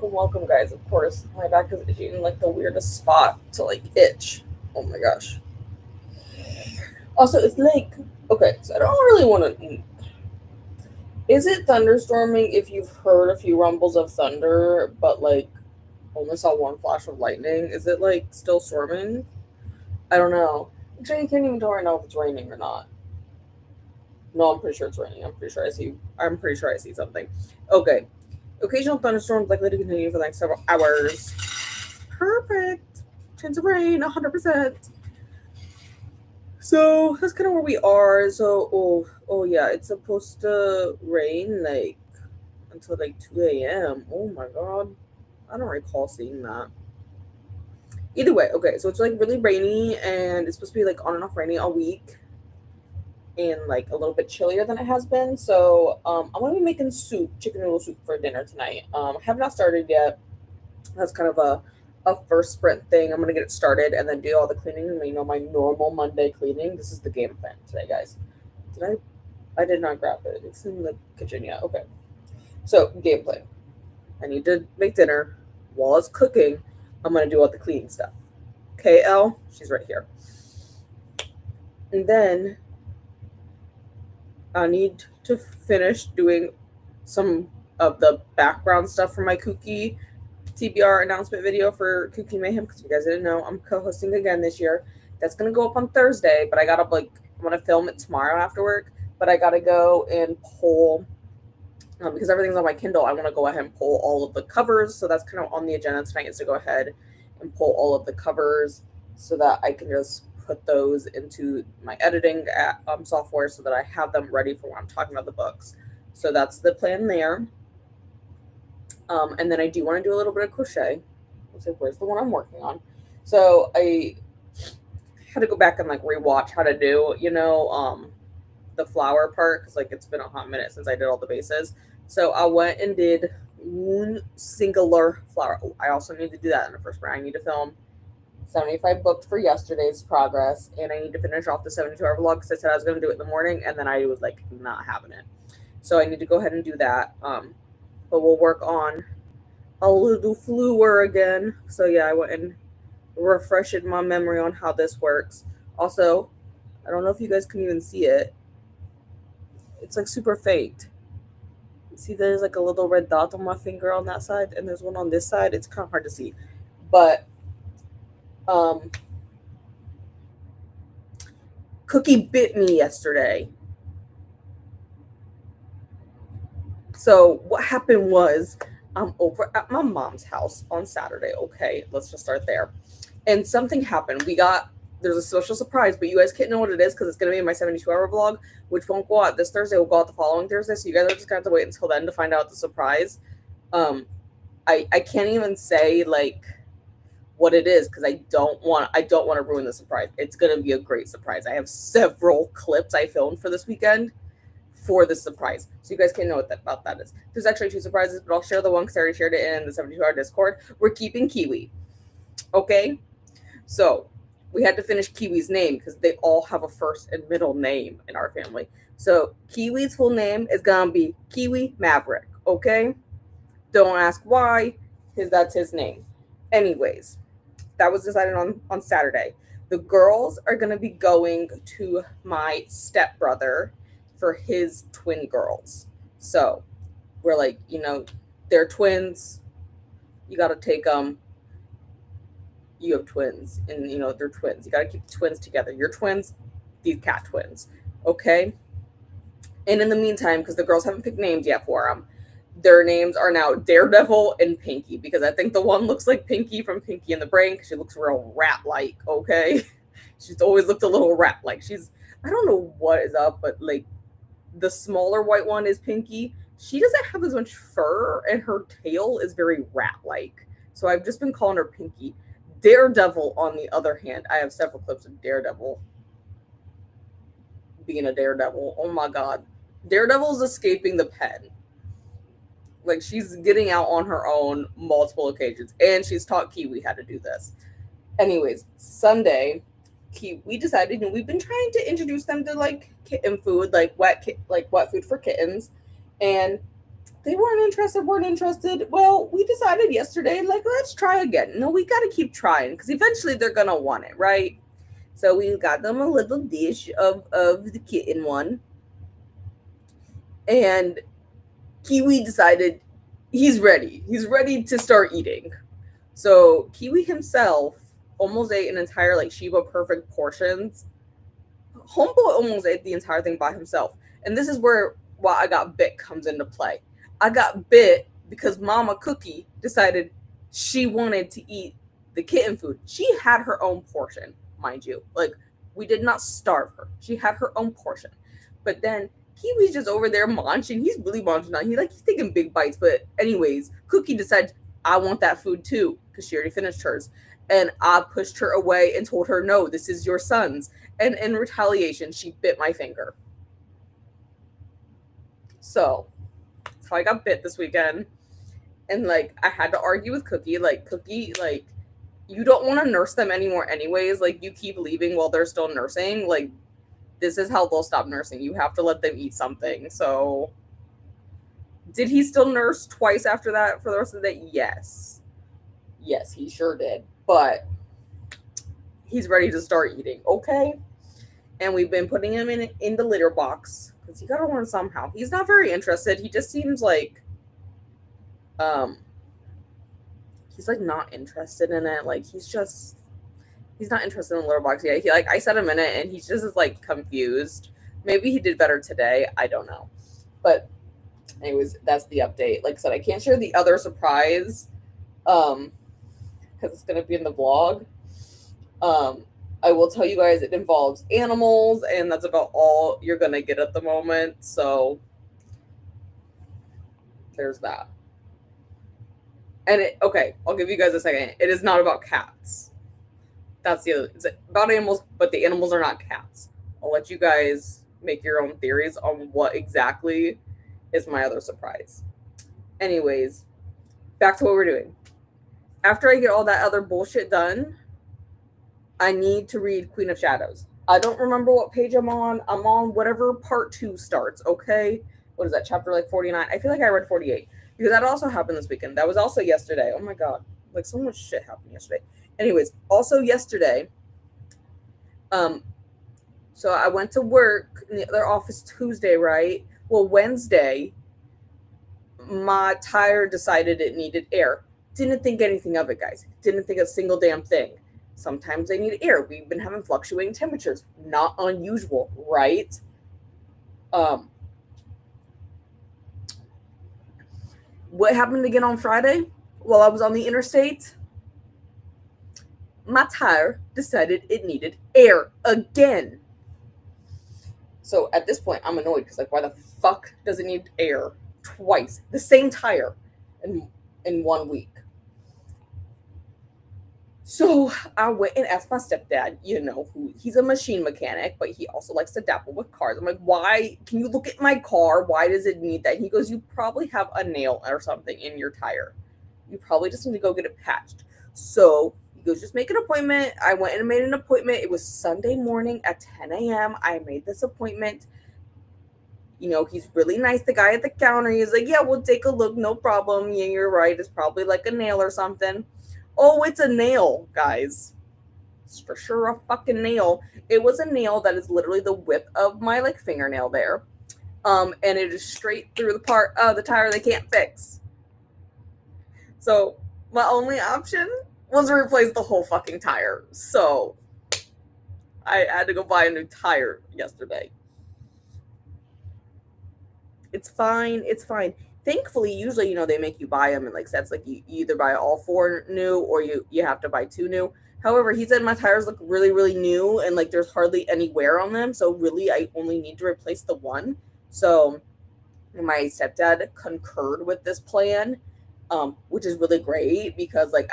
welcome, guys. Of course, my back is itching in like the weirdest spot to like itch. Oh my gosh. Also, it's like okay, so I don't really want to. Is it thunderstorming if you've heard a few rumbles of thunder, but like only saw one flash of lightning? Is it like still storming? I don't know. Actually, I can't even tell right now if it's raining or not. No, I'm pretty sure it's raining. I'm pretty sure I see. I'm pretty sure I see something. Okay. Occasional thunderstorms likely to continue for the next several hours. Perfect. Chance of rain, 100%. So that's kind of where we are. So, oh yeah, it's supposed to rain like until like 2 a.m. Oh my god. I don't recall seeing that. Either way, okay, so it's like really rainy and it's supposed to be like on and off rainy all week and like a little bit chillier than it has been. So, I'm gonna be making soup, chicken noodle soup for dinner tonight. I have not started yet. That's kind of a first sprint thing. I'm gonna get it started and then do all the cleaning. My normal Monday cleaning. This is the game plan today, guys. Did I? I did not grab it. It's in the kitchen. Yeah. Okay. So game plan. I need to make dinner. While it's cooking, I'm gonna do all the cleaning stuff. KL, she's right here. And then I need to finish doing some of the background stuff for my Kooky TBR announcement video for Kooky Mayhem because you guys didn't know I'm co-hosting again this year. That's gonna go up on Thursday, but I gotta I'm gonna film it tomorrow after work. But I gotta go and pull because everything's on my Kindle. I want to go ahead and pull all of the covers, so that's kind of on the agenda tonight is to go ahead and pull all of the covers so that I can just put those into my editing software so that I have them ready for when I'm talking about the books. So that's the plan there. And then I do want to do a little bit of crochet. Let's see, where's the one I'm working on? So I had to go back and like rewatch how to do, the flower part because like it's been a hot minute since I did all the bases. So I went and did one singular flower. Oh, I also need to do that in the first round. I need to film 75 booked for yesterday's progress, and I need to finish off the 72-hour vlog because I said I was going to do it in the morning, and then I was like not having it. So I need to go ahead and do that. But we'll work on a little fluer again. So yeah, I went and refreshed my memory on how this works. Also, I don't know if you guys can even see it. It's like super faked. See, there's like a little red dot on my finger on that side, and there's one on this side. It's kind of hard to see, but um, Cookie bit me yesterday. So what happened was I'm over at my mom's house on Saturday. Okay, let's just start there. And something happened. There's a special surprise, but you guys can't know what it is because it's going to be in my 72-hour vlog, which won't go out this Thursday. Will go out the following Thursday. So you guys are just going to have to wait until then to find out the surprise. I can't even say like what it is because I don't want to ruin the surprise. It's going to be a great surprise. I have several clips I filmed for this weekend for the surprise. So you guys can know what about that is. There's actually two surprises, but I'll share the one because I already shared it in the 72-hour Discord. We're keeping Kiwi. Okay? So we had to finish Kiwi's name because they all have a first and middle name in our family. So Kiwi's full name is going to be Kiwi Maverick. Okay? Don't ask why, because that's his name. Anyways, that was decided on Saturday. The girls are going to be going to my stepbrother for his twin girls. So we're like, they're twins. You got to take them. You have twins, and they're twins. You got to keep the twins together. Your twins, these cat twins. Okay? And in the meantime, because the girls haven't picked names yet for them, their names are now Daredevil and Pinky, because I think the one looks like Pinky from Pinky and the Brain because she looks real rat-like, okay? She's always looked a little rat-like. I don't know what is up, but like the smaller white one is Pinky. She doesn't have as much fur, and her tail is very rat-like. So I've just been calling her Pinky. Daredevil, on the other hand, I have several clips of Daredevil being a daredevil. Oh my god. Daredevil's escaping the pen. Like, she's getting out on her own multiple occasions, and she's taught Kiwi how to do this. Anyways, Sunday, we decided, we've been trying to introduce them to like kitten food, like wet food for kittens, and They weren't interested. Well, we decided yesterday, like, let's try again. No, we got to keep trying because eventually they're going to want it, right? So we got them a little dish of the kitten one. And Kiwi decided he's ready. He's ready to start eating. So Kiwi himself almost ate an entire like Sheba Perfect portions. Homeboy almost ate the entire thing by himself. And this is where why I got bit comes into play. I got bit because Mama Cookie decided she wanted to eat the kitten food. She had her own portion, mind you. Like, we did not starve her. She had her own portion. But then Kiwi's just over there munching. He's really munching on. He's taking big bites. But anyways, Cookie decides I want that food too because she already finished hers. And I pushed her away and told her, no, this is your son's. And in retaliation, she bit my finger. So that's how I got bit this weekend. And like I had to argue with Cookie, like you don't want to nurse them anymore anyways. Like you keep leaving while they're still nursing. Like this is how they'll stop nursing. You have to let them eat something. So did he still nurse twice after that for the rest of the day? Yes. Yes, he sure did. But he's ready to start eating. Okay. And we've been putting him in the litter box because he got to learn somehow. He's not very interested. He just seems like he's like not interested in it. Like he's not interested in the litter box yet. He like I set him in it and he's just like confused. Maybe he did better today. I don't know. But anyways, that's the update. Like I said, I can't share the other surprise because it's gonna be in the vlog. I will tell you guys it involves animals, and that's about all you're gonna get at the moment. So there's that. And I'll give you guys a second. It is not about cats. That's the other. It's about animals, but the animals are not cats. I'll let you guys make your own theories on what exactly is my other surprise. Anyways, back to what we're doing. After I get all that other bullshit done, I need to read Queen of Shadows. I don't remember what page I'm on. I'm on whatever part 2 starts, okay? What is that, chapter like 49? I feel like I read 48. Because that also happened this weekend. That was also yesterday. Oh my god. Like so much shit happened yesterday. Anyways, also yesterday, so I went to work in the other office Tuesday, right? Well, Wednesday, my tire decided it needed air. Didn't think anything of it, guys. Didn't think a single damn thing. Sometimes they need air. We've been having fluctuating temperatures. Not unusual, right? What happened again on Friday while I was on the interstate? My tire decided it needed air again. So at this point, I'm annoyed because like, why the fuck does it need air twice? The same tire in 1 week. So I went and asked my stepdad, who he's a machine mechanic, but he also likes to dabble with cars. I'm like, why? Can you look at my car? Why does it need that? And he goes, you probably have a nail or something in your tire. You probably just need to go get it patched. So he goes, just make an appointment. I went and made an appointment. It was Sunday morning at 10 a.m. I made this appointment. He's really nice. The guy at the counter, he's like, yeah, we'll take a look. No problem. Yeah, you're right. It's probably like a nail or something. Oh, it's a nail, guys. It's for sure a fucking nail. It was a nail that is literally the width of my like fingernail there. And it is straight through the part of the tire they can't fix. So my only option was to replace the whole fucking tire. So I had to go buy a new tire yesterday. It's fine. It's fine. Thankfully, usually, they make you buy them in like sets. Like you either buy all 4 new or you have to buy 2 new. However, he said my tires look really, really new and like there's hardly any wear on them. So really, I only need to replace the one. So my stepdad concurred with this plan, which is really great because like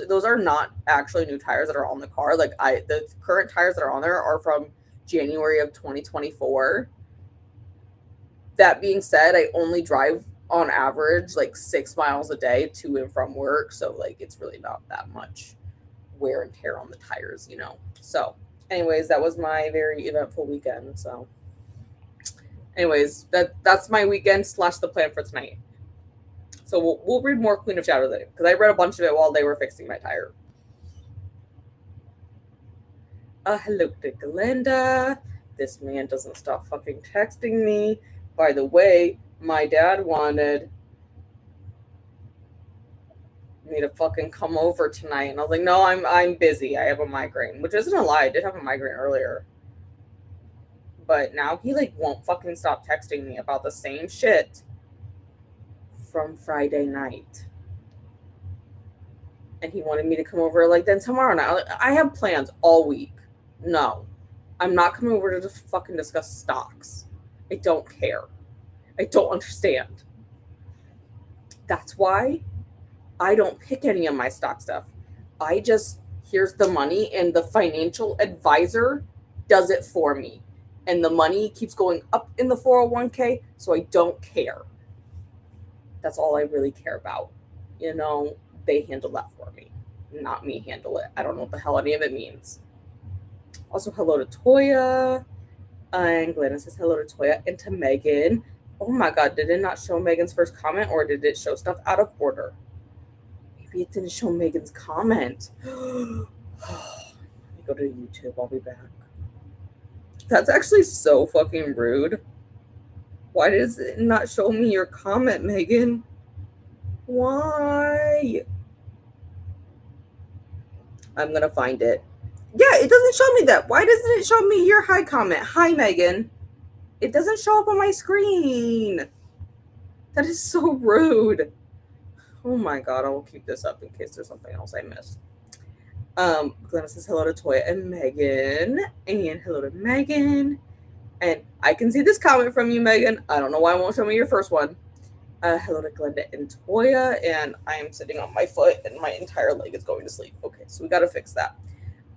those are not actually new tires that are on the car. Like the current tires that are on there are from January of 2024. That being said, I only drive on average like 6 miles a day to and from work, so like it's really not that much wear and tear on the tires. So anyways, that was my very eventful weekend. So anyways, that's my weekend / the plan for tonight. So we'll read more Queen of Shadows because I read a bunch of it while they were fixing my tire. Hello to Glenda. This man doesn't stop fucking texting me. By the way, my dad wanted me to fucking come over tonight, and I was like, no, I'm busy. I have a migraine, which isn't a lie. I did have a migraine earlier, but now he like won't fucking stop texting me about the same shit from Friday night. And he wanted me to come over like then tomorrow night. I have plans all week. No, I'm not coming over to just fucking discuss stocks. I don't care. I don't understand. That's why I don't pick any of my stock stuff. I just, here's the money, and the financial advisor does it for me. And the money keeps going up in the 401k, so I don't care. That's all I really care about. You know, they handle that for me, not me handle it. I don't know what the hell any of it means. Also, hello to Toya. And Glenna says hello to Toya and to Megan. Oh my god, did it not show Megan's first comment, or did it show stuff out of order? Maybe it didn't show Megan's comment. Let me go to YouTube. I'll be back. That's actually so fucking rude. Why does it not show me your comment, Megan? Why? I'm gonna find it. Yeah, it doesn't show me that. Why doesn't it show me your hi comment? Hi, Megan. It doesn't show up on my screen. That is so rude. Oh my god, I will keep this up in case there's something else I missed. Glenna says hello to Toya and Megan. And hello to Megan. And I can see this comment from you, Megan. I don't know why it won't show me your first one. Hello to Glenda and Toya. And I am sitting on my foot and my entire leg is going to sleep. Okay, so we got to fix that.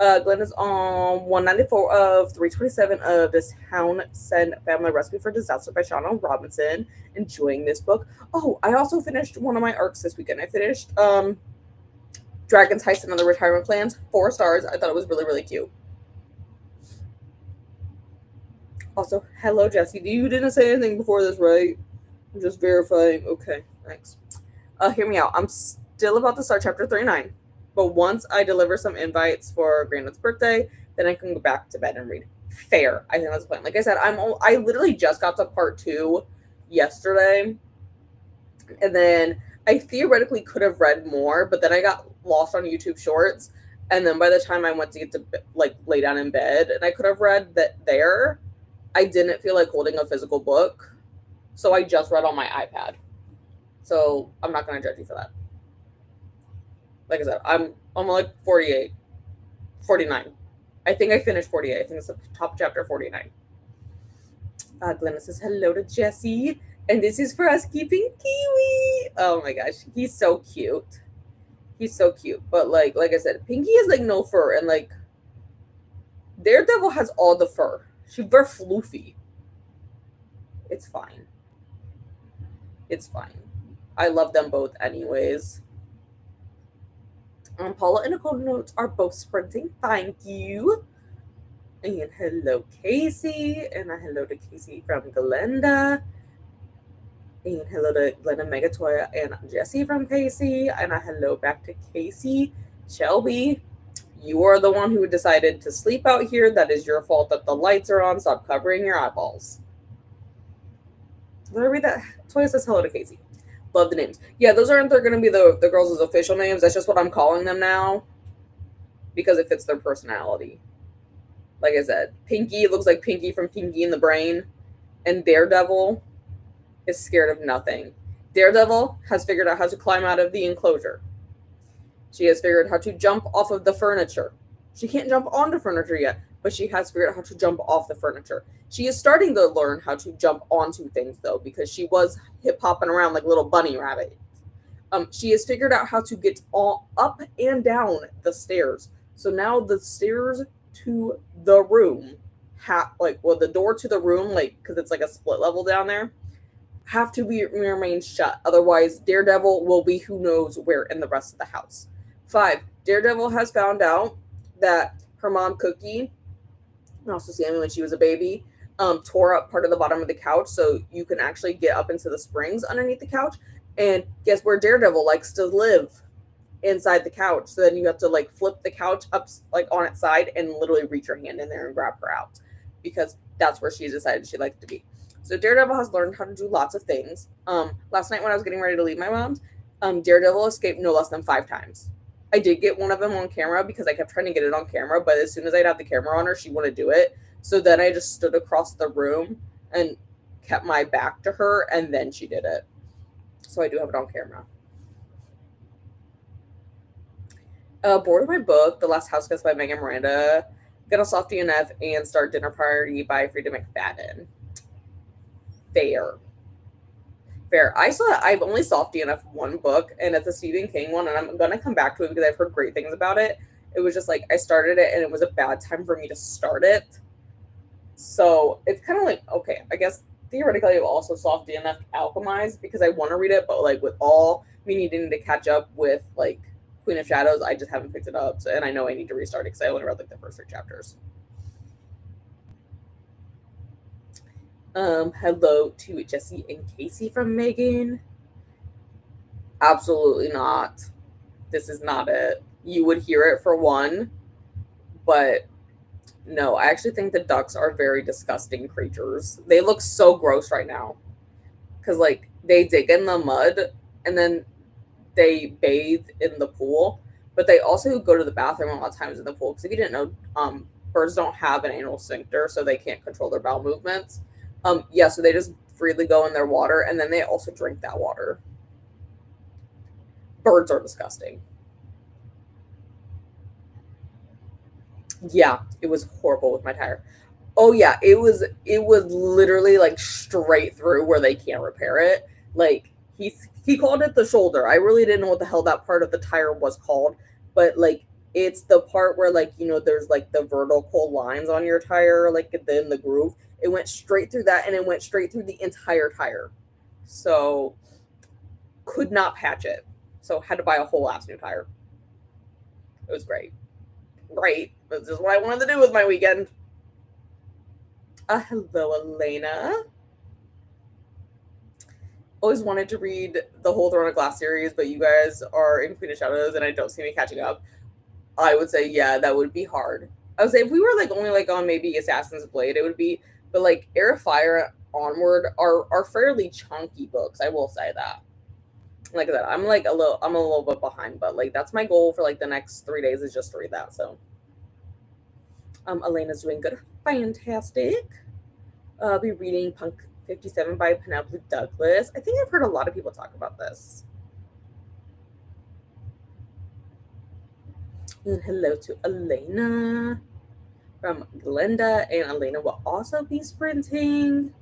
Glenda's on 194 of 327 of this Townsend Family Recipe for Disaster by Shauna Robinson. Enjoying this book. Oh, I also finished one of my arcs this weekend. I finished Dragon's Heist and Other Retirement Plans. 4 stars. I thought it was really, really cute. Also, hello, Jesse. You didn't say anything before this, right? I'm just verifying. Okay, thanks. Hear me out. I'm still about to start chapter 39. But once I deliver some invites for Grandma's birthday, then I can go back to bed and read. Fair. I think that's the plan. Like I said, I literally just got to part 2 yesterday. And then I theoretically could have read more, but then I got lost on YouTube Shorts. And then by the time I went to get to like lay down in bed, and I could have read that there, I didn't feel like holding a physical book. So I just read on my iPad. So I'm not going to judge you for that. Like I said, I'm like 48, 49. I think I finished 48. I think it's the top chapter 49. Glenna says hello to Jesse. And this is for us keeping Kiwi. Oh my gosh. He's so cute. He's so cute. But like I said, Pinky has like no fur. And like Daredevil has all the fur. She's very floofy. It's fine. It's fine. I love them both anyways. Paula and Nicole notes are both sprinting. Thank you. And hello, Casey. And a hello to Casey from Glenda. And hello to Glenda, Megatoya, and Jesse from Casey. And a hello back to Casey. Shelby, you are the one who decided to sleep out here. That is your fault that the lights are on. Stop covering your eyeballs. Let me read that. Toya says hello to Casey. Love the names. Yeah, those aren't going to be the girls' official names. That's just what I'm calling them now because it fits their personality. Like I said, Pinky looks like Pinky from Pinky and the Brain, and Daredevil is scared of nothing. Daredevil has figured out how to climb out of the enclosure. She has figured how to jump off of the furniture. She can't jump onto furniture yet, but she has figured out how to jump off the furniture. She is starting to learn how to jump onto things, though, because she was hip-hopping around like little bunny rabbit. She has figured out how to get all up and down the stairs. So now the stairs to the room, the door to the room, because it's like a split level down there, have to remain shut. Otherwise, Daredevil will be who knows where in the rest of the house. 5, Daredevil has found out that her mom, Cookie, and also Sammy when she was a baby, tore up part of the bottom of the couch so you can actually get up into the springs underneath the couch. And guess where Daredevil likes to live? Inside the couch. So then you have to like flip the couch up like on its side and literally reach your hand in there and grab her out, because that's where she decided she liked to be. So Daredevil has learned how to do lots of things. Last night when I was getting ready to leave my mom's, Daredevil escaped no less than 5 times. I did get one of them on camera because I kept trying to get it on camera, but as soon as I'd have the camera on her, she wouldn't do it. So then I just stood across the room and kept my back to her, and then she did it. So I do have it on camera. Bored of my book, The Last House Guest by Megan Miranda, Get a Soft DNF, and Start Dinner Party by Frida McFadden. Fair. Fair. I've only soft DNF one book, and it's a Stephen King one, and I'm gonna come back to it because I've heard great things about it. It was just like I started it, and it was a bad time for me to start it. So it's kind of like, okay, I guess theoretically I've also soft DNF Alchemized because I want to read it, but like with all me needing to catch up with like Queen of Shadows, I just haven't picked it up. So, and I know I need to restart it because I only read like the first 3 chapters. Hello to Jesse and Casey from Megan. Absolutely not. This is not it. You would hear it for one, but no, I actually think the ducks are very disgusting creatures. They look so gross right now because like they dig in the mud and then they bathe in the pool, but they also go to the bathroom a lot of times in the pool. Because if you didn't know, birds don't have an anal sphincter, so they can't control their bowel movements. Yeah, so they just freely go in their water, and then they also drink that water. Birds are disgusting. Yeah, it was horrible with my tire. Oh yeah, it was literally like straight through where they can't repair it. Like he called it the shoulder. I really didn't know what the hell that part of the tire was called, but like it's the part where like there's like the vertical lines on your tire like in the groove. It went straight through that and it went straight through the entire tire. So could not patch it. So had to buy a whole ass new tire. It was great. Great. This is what I wanted to do with my weekend. Hello, Elena. Always wanted to read the whole Throne of Glass series, but you guys are in Queen of Shadows and I don't see me catching up. I would say, yeah, that would be hard. I would say if we were like only like on maybe Assassin's Blade, it would be, but like Air of Fire onward are fairly chunky books. I will say that. Like I said, I'm a little bit behind, but like that's my goal for like the next 3 days is just to read that. So Elena's doing good. Fantastic. I'll be reading Punk 57 by Penelope Douglas. I think I've heard a lot of people talk about this. And hello to Elena from Glenda, and Elena will also be sprinting.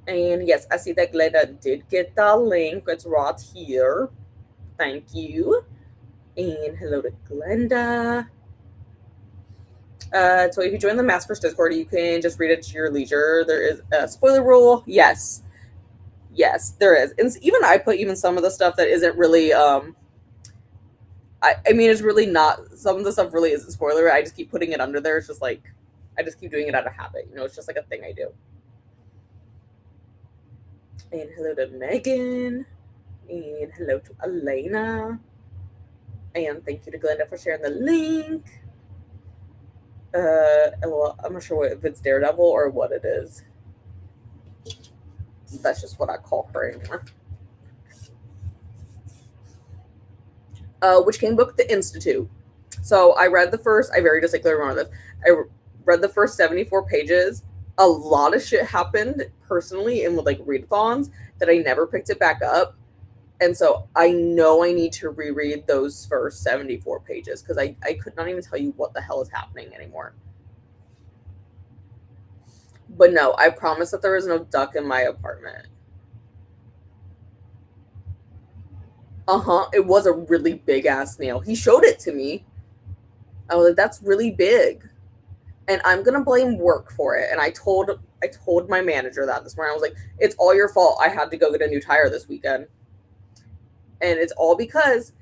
And yes, I see that Glenda did get the link. It's right here. Thank you. And hello to Glenda. So if you join the Maskers Discord, you can just read it to your leisure. There is a spoiler rule. Yes, there is. And even I put even some of the stuff that isn't really. I mean, it's really not. Some of the stuff really isn't spoiler. I just keep putting it under there. It's just like I just keep doing it out of habit. It's just like a thing I do. And hello to Megan. And hello to Elena. And thank you to Glenda for sharing the link. Well, I'm not sure if it's Daredevil or what it is. That's just what I call her anymore. Which King book? The Institute. So I read the first. I very distinctly remember this. I read the first 74 pages. A lot of shit happened personally and with like readathons that I never picked it back up. And so I know I need to reread those first 74 pages because I could not even tell you what the hell is happening anymore. But no, I promise that there is no duck in my apartment. It was a really big ass snail. He showed it to me. I was like, that's really big. And I'm gonna blame work for it. And I told my manager that this morning. I was like, it's all your fault. I had to go get a new tire this weekend. And it's all because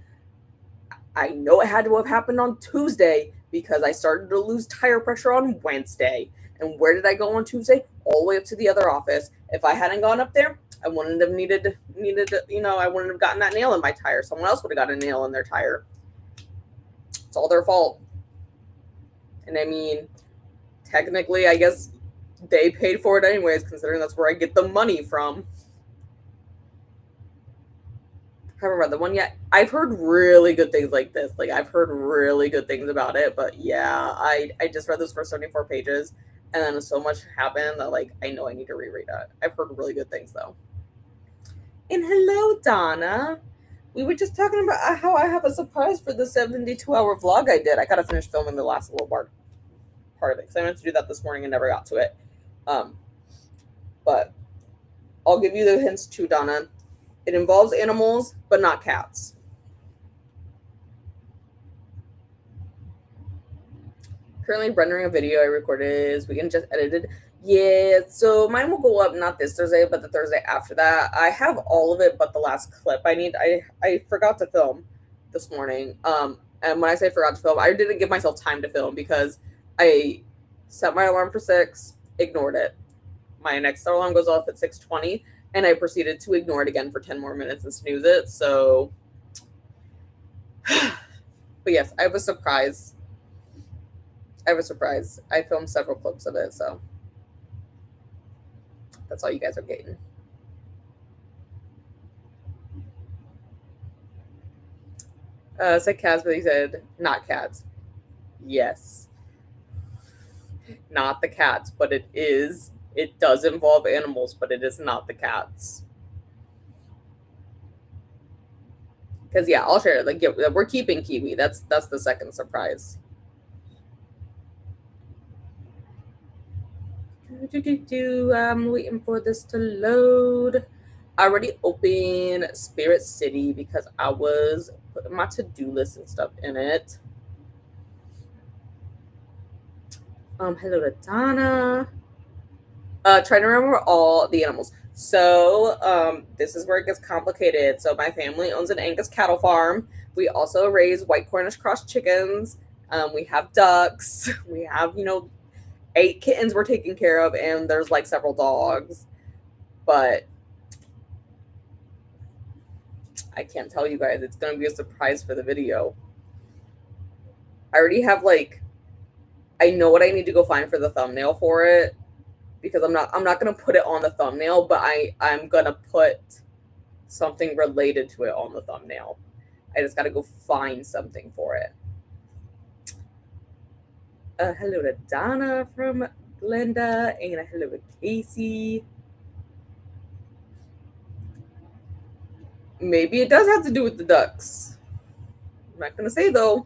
I know it had to have happened on Tuesday because I started to lose tire pressure on Wednesday. And where did I go on Tuesday? All the way up to the other office. If I hadn't gone up there, I wouldn't have needed I wouldn't have gotten that nail in my tire. Someone else would have got a nail in their tire. It's all their fault. And I mean, technically, I guess they paid for it anyways, considering that's where I get the money from. I haven't read the one yet. I've heard really good things like this. Like, I've heard really good things about it. But yeah, I just read those first 74 pages, and then so much happened that, like, I know I need to reread it. I've heard really good things, though. And hello, Donna. We were just talking about how I have a surprise for the 72-hour vlog I did. I gotta finish filming the last little part of it because I meant to do that this morning and never got to it. But I'll give you the hints too, Donna. It involves animals, but not cats. Currently rendering a video I recorded this weekend, just edited. Yeah, so mine will go up not this Thursday, but the Thursday after that. I have all of it, but the last clip I forgot to film this morning. And when I say forgot to film, I didn't give myself time to film because I set my alarm for 6, ignored it. My next alarm goes off at 6:20, and I proceeded to ignore it again for 10 more minutes and snooze it. So, but yes, I have a surprise. I filmed several clips of it, so that's all you guys are getting. Said cats, but he said not cats. Yes. Not the cats, but it is. It does involve animals, but it is not the cats. Because yeah, I'll share it. Like, yeah, we're keeping Kiwi. That's the second surprise. I'm waiting for this to load. I already opened Spirit City because I was putting my to-do list and stuff in it. Hello to Donna. Trying to remember all the animals. So, this is where it gets complicated. So, my family owns an Angus cattle farm. We also raise white Cornish cross chickens. We have ducks. We have, 8 kittens we're taking care of, and there's like several dogs. But I can't tell you guys. It's going to be a surprise for the video. I already have I know what I need to go find for the thumbnail for it because I'm not going to put it on the thumbnail, but I'm going to put something related to it on the thumbnail. I just got to go find something for it. Hello to Donna from Glenda, and hello to Casey. Maybe it does have to do with the ducks. I'm not going to say, though.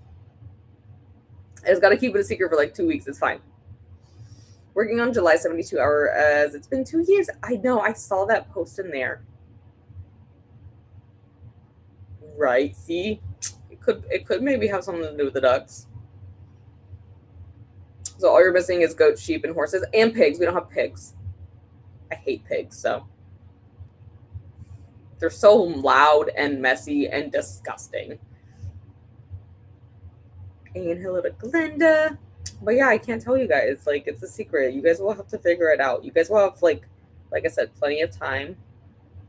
I just got to keep it a secret for 2 weeks. It's fine. Working on July 72 hour as it's been 2 years. I know. I saw that post in there. Right. See? It could maybe have something to do with the ducks. So all you're missing is goats, sheep, and horses, and pigs. We don't have pigs. I hate pigs, so. They're so loud and messy and disgusting. And hello to Glenda. But yeah, I can't tell you guys. It's a secret. You guys will have to figure it out. You guys will have, like I said, plenty of time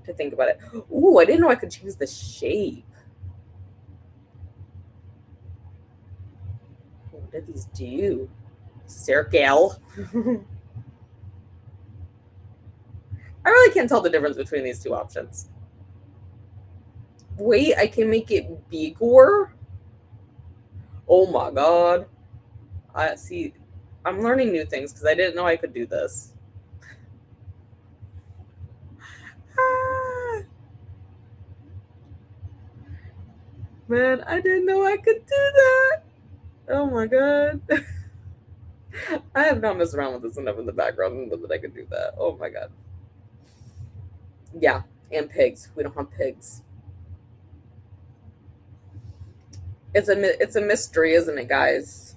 to think about it. Ooh, I didn't know I could change the shape. What did these do? Circle. I really can't tell the difference between these two options. Wait, I can make it bigger? Oh my god. See, I'm learning new things because I didn't know I could do this. Man, I didn't know I could do that. Oh my god. I have not messed around with this enough in the background and know that I could do that. Oh my god. Yeah, and pigs. We don't have pigs. It's a mystery, isn't it, guys?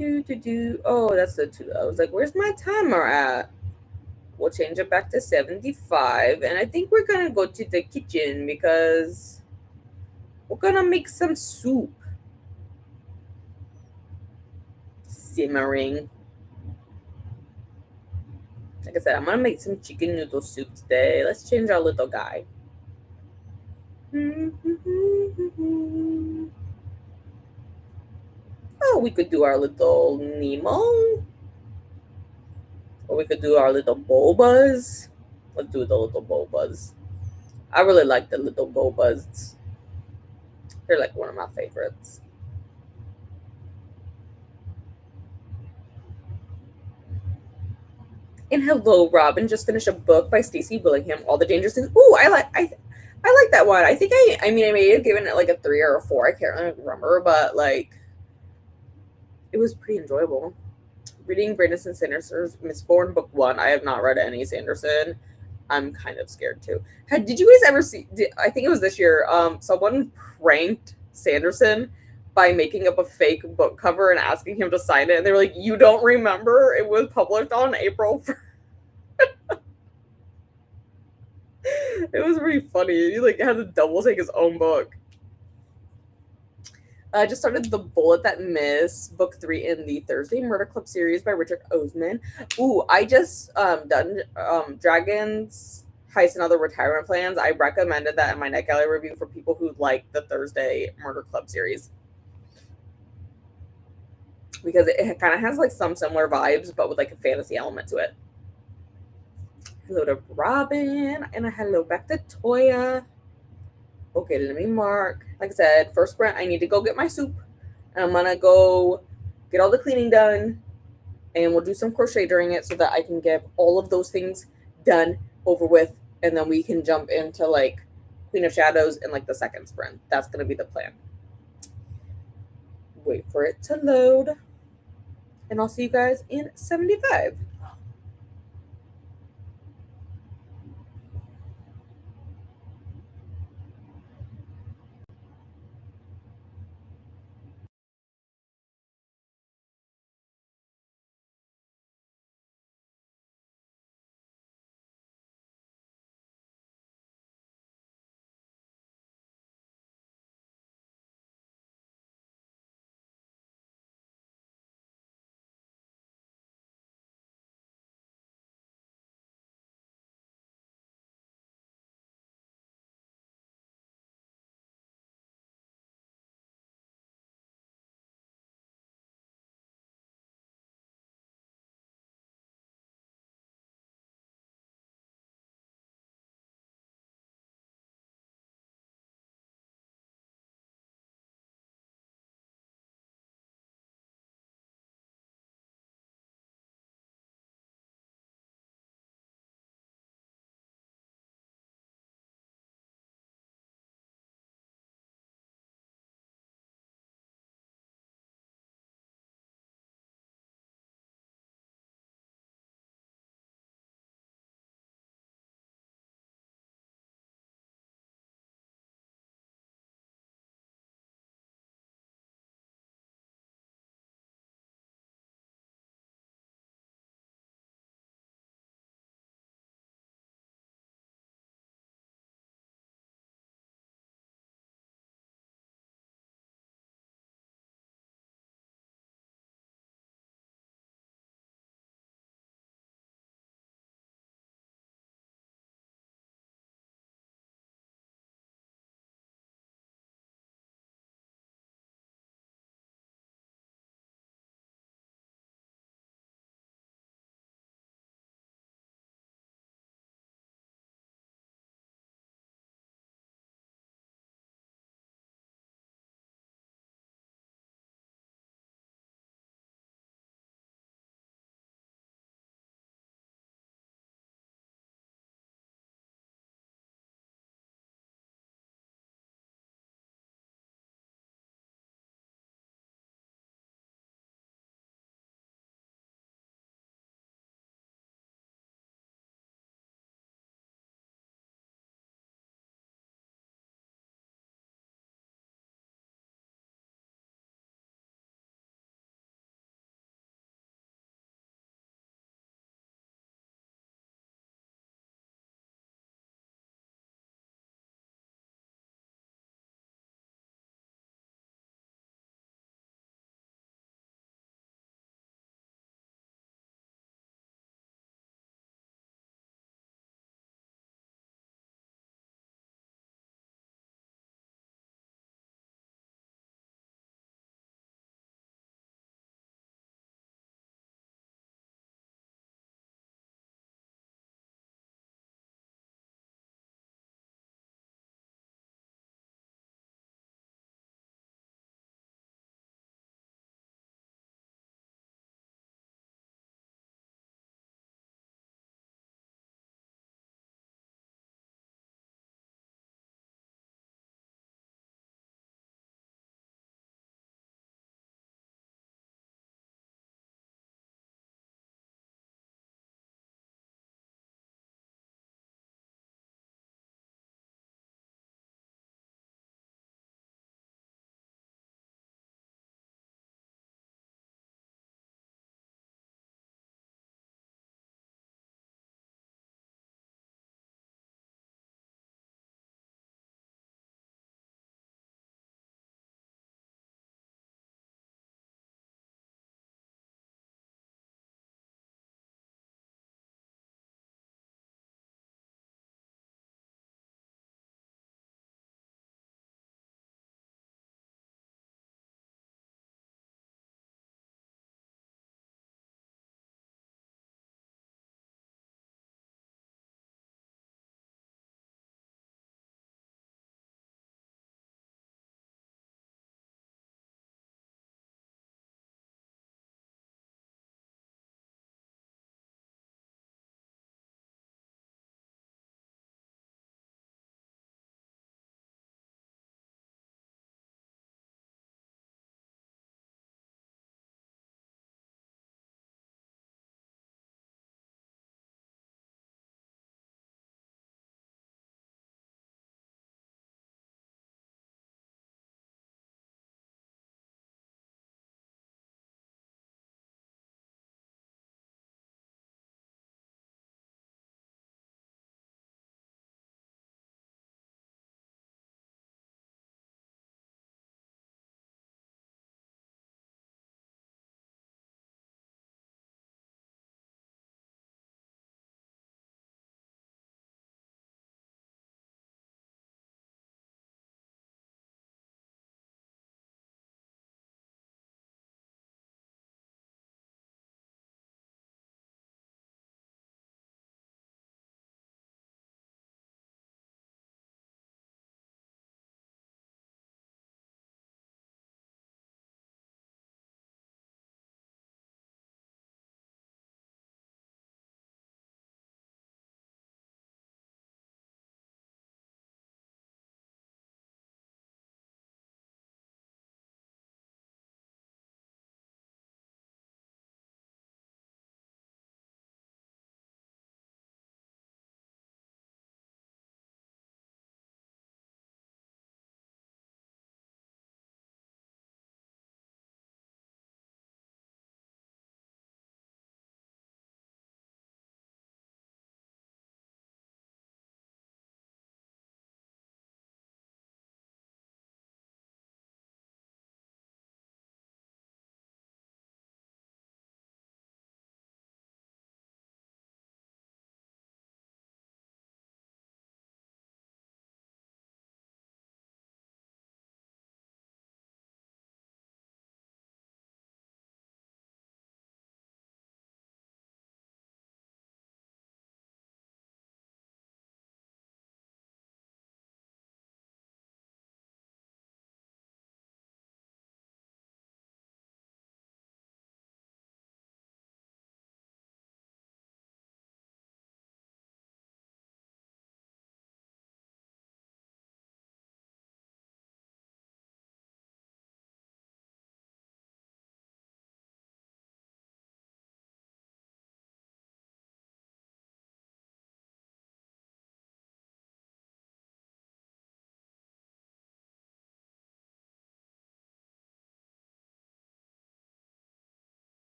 Oh, that's the 2. I was like, where's my timer at? We'll change it back to 75. And I think we're going to go to the kitchen because we're going to make some soup. Simmering. Like I said, I'm gonna make some chicken noodle soup today. Let's change our little guy. Oh, we could do our little Nemo. Or we could do our little Bobas. Let's do the little Bobas. I really like the little Bobas. They're like one of my favorites. And hello, Robin. Just finished a book by Stacey Willingham, All the Dangerous Things. Ooh, I like that one. I think I mean I may have given it like a 3 or a 4. I can't really remember, but like it was pretty enjoyable. Reading Brandon Sanderson's Mistborn Book 1. I have not read any Sanderson. I'm kind of scared too. Did you guys ever see? I think it was this year. Someone pranked Sanderson by making up a fake book cover and asking him to sign it, and they were like, "You don't remember? It was published on April 1st." It was really funny. He like had to double take his own book. I just started The Bullet That Missed, book 3 in the Thursday Murder Club series by Richard Osman. Ooh, I just done Dragons Heist and Other Retirement Plans. I recommended that in my NetGalley review for people who like the Thursday Murder Club series. Because it kind of has like some similar vibes, but with like a fantasy element to it. Hello to Robin, and a hello back to Toya. Okay, let me mark. Like I said, first sprint, I need to go get my soup. And I'm gonna go get all the cleaning done. And we'll do some crochet during it so that I can get all of those things done, over with. And then we can jump into like Queen of Shadows in like the second sprint. That's gonna be the plan. Wait for it to load. And I'll see you guys in 75.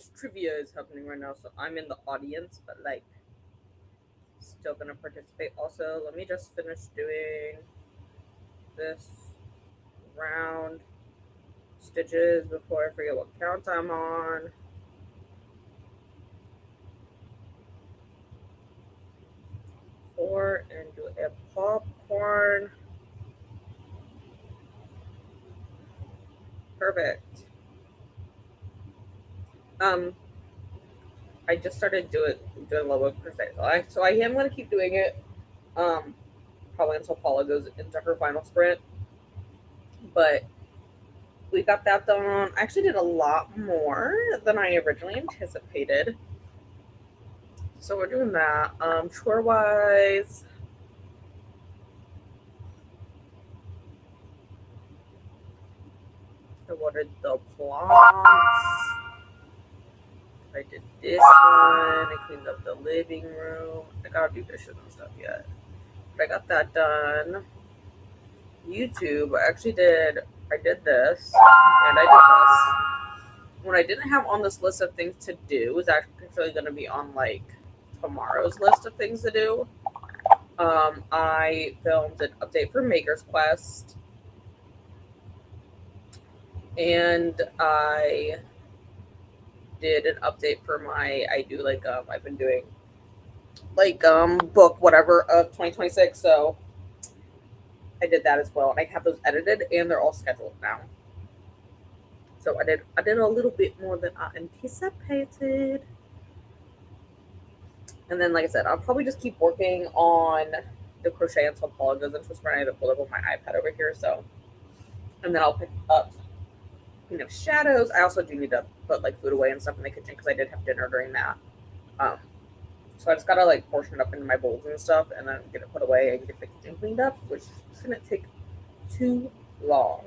just trivia is happening right now, so I'm in the audience, but like still gonna participate. Also, let me just finish doing this round stitches before I forget what count I'm on. Four and do a popcorn. Perfect. I just started doing a little bit of crochet, so I am gonna keep doing it. Probably until Paula goes into her final sprint. But we got that done. I actually did a lot more than I originally anticipated. So we're doing that. Chore wise, I watered the plants. I did this one. I cleaned up the living room. I gotta do dishes and stuff yet. But I got that done. YouTube, I did this, and I did this. What I didn't have on this list of things to do is actually going to be on like tomorrow's list of things to do. I filmed an update for Maker's Quest, and I did an update for I've been doing book whatever of 2026. So I did that as well, and I have those edited, and they're all scheduled now. So I did a little bit more than I anticipated. And then, like I said, I'll probably just keep working on the crochet until Paula goes into sprint. I have to pull up on my iPad over here, so. And then I'll pick up, shadows. I also do need to put like food away and stuff in the kitchen because I did have dinner during that. So I just gotta like portion it up into my bowls and stuff, and then get it put away and get the kitchen cleaned up, which shouldn't take too long.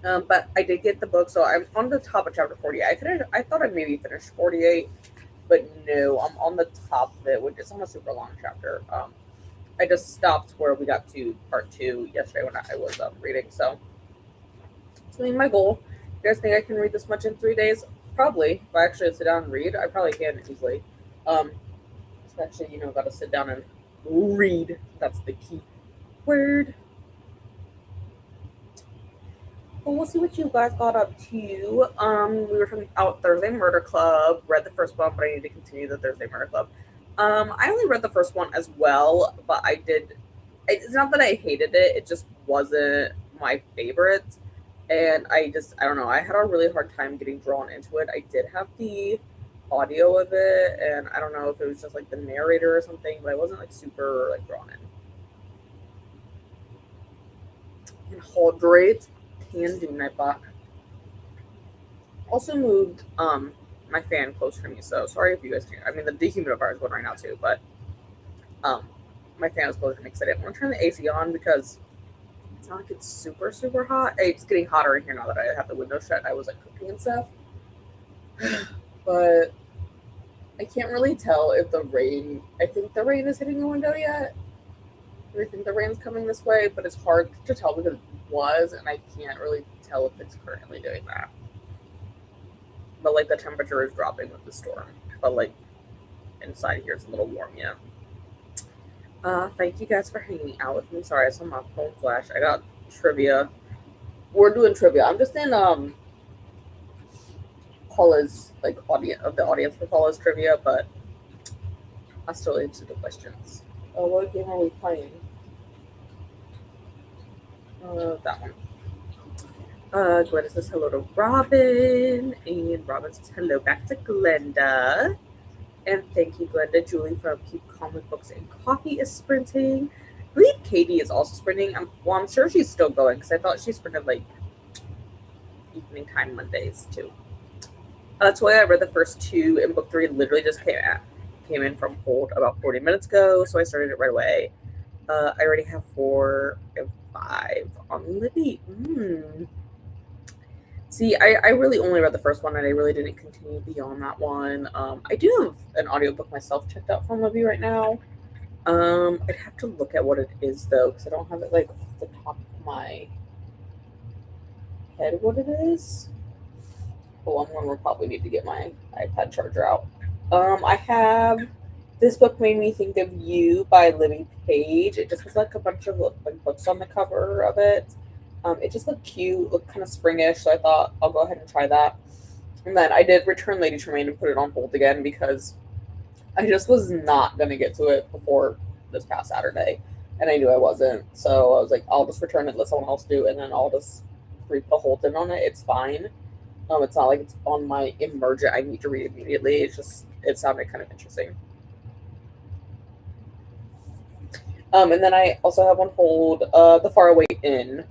But I did get the book, so I'm on the top of chapter 40. I thought I'd maybe finish 48, but no, I'm on the top of it, which is not a super long chapter. I just stopped where we got to part 2 yesterday when I was reading, so it's really my goal. You guys think I can read this much in 3 days? Probably. If I actually sit down and read, I probably can easily. Especially, got to sit down and read. That's the key word. Well, we'll see what you guys got up to. We were out Thursday Murder Club. Read the first one, but I need to continue the Thursday Murder Club. I only read the first one as well, but I did. It's not that I hated it; it just wasn't my favorite. And I don't know. I had a really hard time getting drawn into it. I did have the audio of it, and I don't know if it was just like the narrator or something, but I wasn't like super like drawn in. And hydrate. Can do night block. Also moved my fan closer to me, so sorry if you guys can't. I mean, the dehumidifier is going right now too, but my fan is closer to me because I didn't want to turn the AC on because it's not like it's super super hot. It's getting hotter in here now that I have the window shut. I was like cooking and stuff, but I can't really tell if the rain. I think the rain is hitting the window yet. I think the rain's coming this way, but it's hard to tell because it was, and I can't really tell if it's currently doing that. But like the temperature is dropping with the storm, but like inside here it's a little warm yet. Thank you guys for hanging out with me. Sorry, I saw my phone flash. I got trivia. We're doing trivia. I'm just in Paula's the audience for Paula's trivia, but I'll still answer the questions. Oh, what game are we playing? That one. Glenda says hello to Robin, and Robin says hello back to Glenda. And thank you, Glenda. Julie from Keep Comic Books and Coffee is sprinting. I believe Katie is also sprinting. I'm sure she's still going because I thought she sprinted like evening time Mondays too. That's why I read the first 2, and book 3 literally just came in from hold about 40 minutes ago, so I started it right away. I already have 4 and 5 on Libby. See, I really only read the first one, and I really didn't continue beyond that one. I do have an audiobook myself checked out from Libby right now. I'd have to look at what it is, though, because I don't have it, like, off the top of my head what it is. Oh, I'm gonna probably need to get my iPad charger out. I have This Book Made Me Think of You by Libby Page. It just has like a bunch of like books on the cover of it. It just looked cute, looked kind of springish, so I thought I'll go ahead and try that. And then I did return Lady Tremaine and put it on hold again because I just was not gonna get to it before this past Saturday, and I knew I wasn't. So I was like, I'll just return it, let someone else do, it, and then I'll just put a hold in on it. It's fine. It's not like it's on my emergent. I need to read immediately. It's just it sounded kind of interesting. And then I also have on hold The Faraway Inn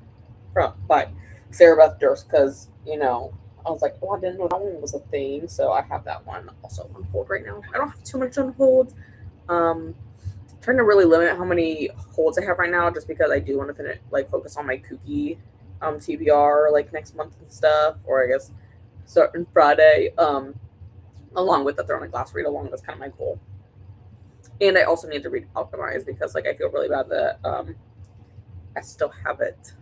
from by Sarah Beth Durst because I was like, oh, I didn't know that one was a thing, so I have that one also on hold right now. I don't have too much on hold. Um, Trying to really limit how many holds I have right now, just because I do want to finish focus on my kooky TBR like next month and stuff, or I guess starting Friday. Along with the Throne of Glass read along, that's kind of my goal. And I also need to read Alchemize because like I feel really bad that I still have it.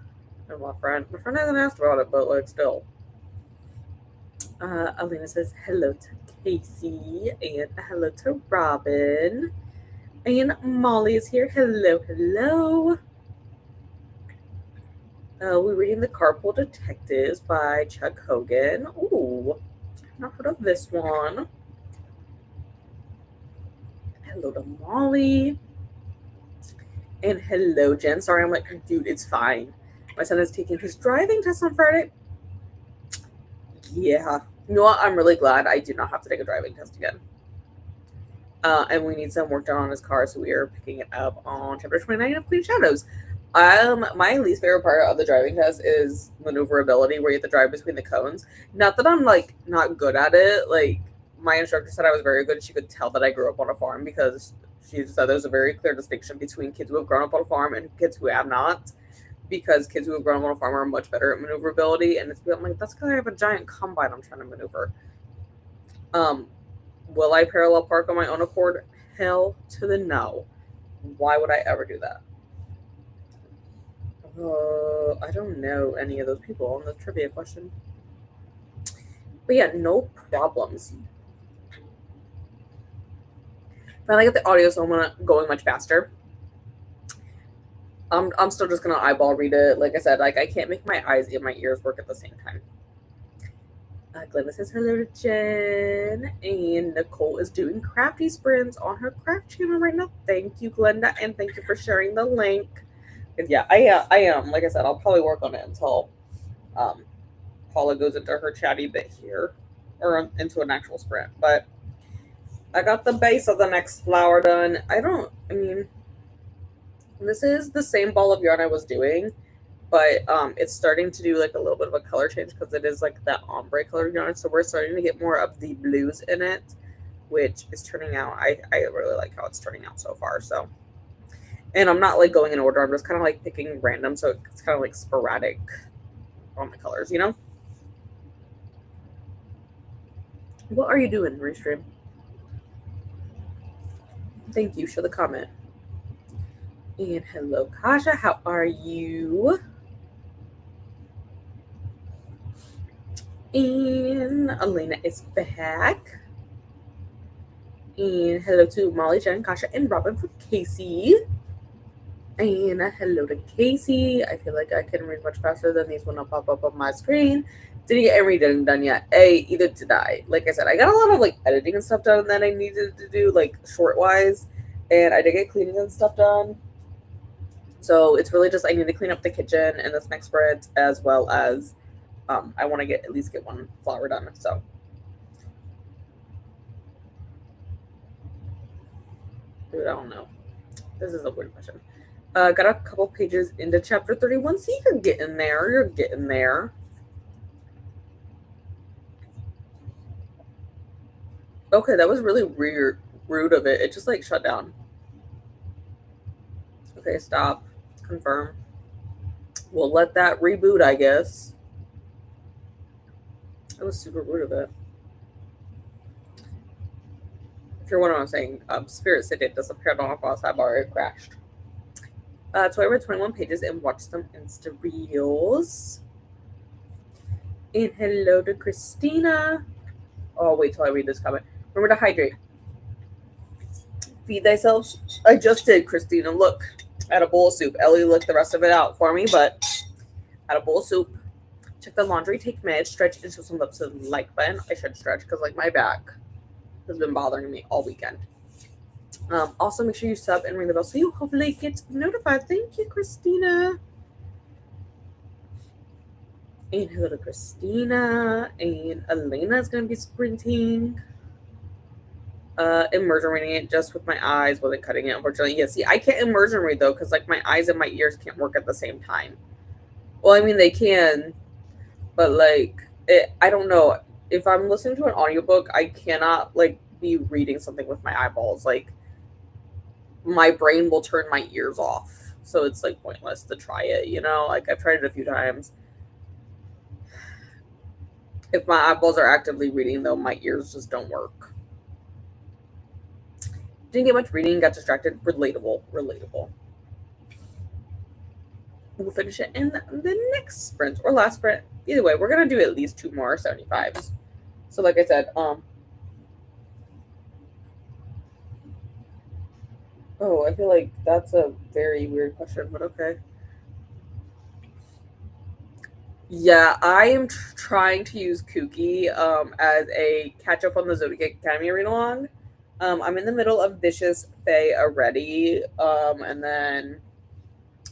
And my friend hasn't asked about it, but like still. Alina says hello to Casey and hello to Robin. And Molly is here. Hello, hello. We're reading The Carpool Detectives by Chuck Hogan. Ooh, I've not heard of this one. Hello to Molly. And hello, Jen. Sorry, I'm like, dude, it's fine. My son is taking his driving test on Friday. Yeah. You know what? I'm really glad I do not have to take a driving test again. And we need some work done on his car, so we are picking it up on chapter 29 of Queen Shadows. My least favorite part of the driving test is maneuverability, where you have to drive between the cones. Not that I'm like not good at it. Like my instructor said I was very good. She could tell that I grew up on a farm because she said there's a very clear distinction between kids who have grown up on a farm and kids who have not. Because kids who have grown up on a farm are much better at maneuverability, and I'm like, that's because I have a giant combine I'm trying to maneuver. Will I parallel park on my own accord? Hell to the no. Why would I ever do that? I don't know any of those people on the trivia question. But yeah, no problems. Finally got the audio, so I'm going much faster. I'm still just gonna eyeball read it. Like I said, like I can't make my eyes and my ears work at the same time. Glenda says hello to Jen, and Nicole is doing crafty sprints on her craft channel right now. Thank you, Glenda, and thank you for sharing the link. And yeah, I am. Like I said, I'll probably work on it until Paula goes into her chatty bit here, or into an actual sprint. But I got the base of the next flower done. I mean, this is the same ball of yarn I was doing, but it's starting to do like a little bit of a color change because it is like that ombre color yarn. So we're starting to get more of the blues in it, which is turning out. I really like how it's turning out so far. So, and I'm not like going in order. I'm just kind of like picking random, so it's kind of like sporadic on the colors, you know. What are you doing, Restream? Thank you. Show the comment. And hello, Kasha. How are you? And Elena is back. And hello to Molly, Jen, Kasha, and Robin from Casey. And hello to Casey. I feel like I can read much faster than these when I pop up on my screen. Didn't get everything done yet. Either did I. Like I said, I got a lot of like editing and stuff done that I needed to do like short wise. And I did get cleaning and stuff done. So it's really just I need to clean up the kitchen and this next sprint, as well as I want to at least get one flower done. So dude, I don't know. This is a weird question. Got a couple pages into chapter 31. See, you're getting there. You're getting there. Okay, that was really rude of it. It just like shut down. Okay, stop. Confirm. We'll let that reboot, I guess. That was super rude of it. If you're wondering what I'm saying, Spirit City disappeared on a cross sidebar. It crashed. So I read 21 pages and watched some Insta Reels. And hello to Christina. Oh, wait till I read this comment. Remember to hydrate. Feed thyself. I just did, Christina. Look, I had a bowl of soup. Ellie licked the rest of it out for me, but I had a bowl of soup. Check the laundry, take mid, stretch into some lips and like button. I should stretch because like my back has been bothering me all weekend. Also, make sure you sub and ring the bell so you hopefully get notified. Thank you, Christina. And hello to Christina. And Elena is going to be sprinting. Immersion reading it just with my eyes, wasn't cutting it, unfortunately. Yeah, see, I can't immersion read though, because like my eyes and my ears can't work at the same time. Well, I mean, they can, but like, I don't know. If I'm listening to an audiobook, I cannot like be reading something with my eyeballs. Like, my brain will turn my ears off. So it's like pointless to try it, you know? Like, I've tried it a few times. If my eyeballs are actively reading, though, my ears just don't work. Didn't get much reading, got distracted. Relatable. We'll finish it in the next sprint or last sprint. Either way, we're gonna do at least 2 more 75s. So like I said, oh, I feel like that's a very weird question, but okay. Yeah, I am trying to use Kooky as a catch up on the Zodiac Academy read along. I'm in the middle of Vicious Fae already, and then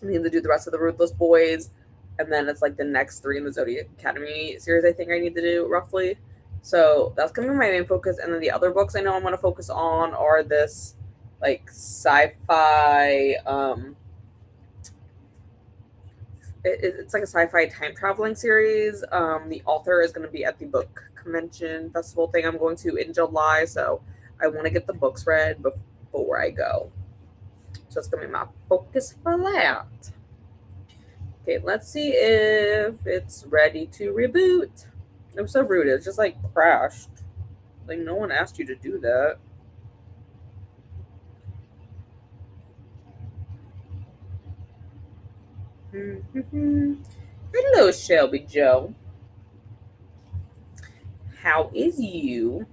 I need to do the rest of the Ruthless Boys, and then it's like the next 3 in the Zodiac Academy series. I think I need to do roughly. So that's gonna be my main focus, and then the other books I know I'm gonna focus on are this like sci-fi. It's like a sci-fi time traveling series. The author is going to be at the book convention festival thing I'm going to in July, so I want to get the books read before I go. So it's going to be my focus for that. Okay, let's see if it's ready to reboot. I'm so rude. It's just like crashed. Like no one asked you to do that. Hello, Shelby Joe. How is you?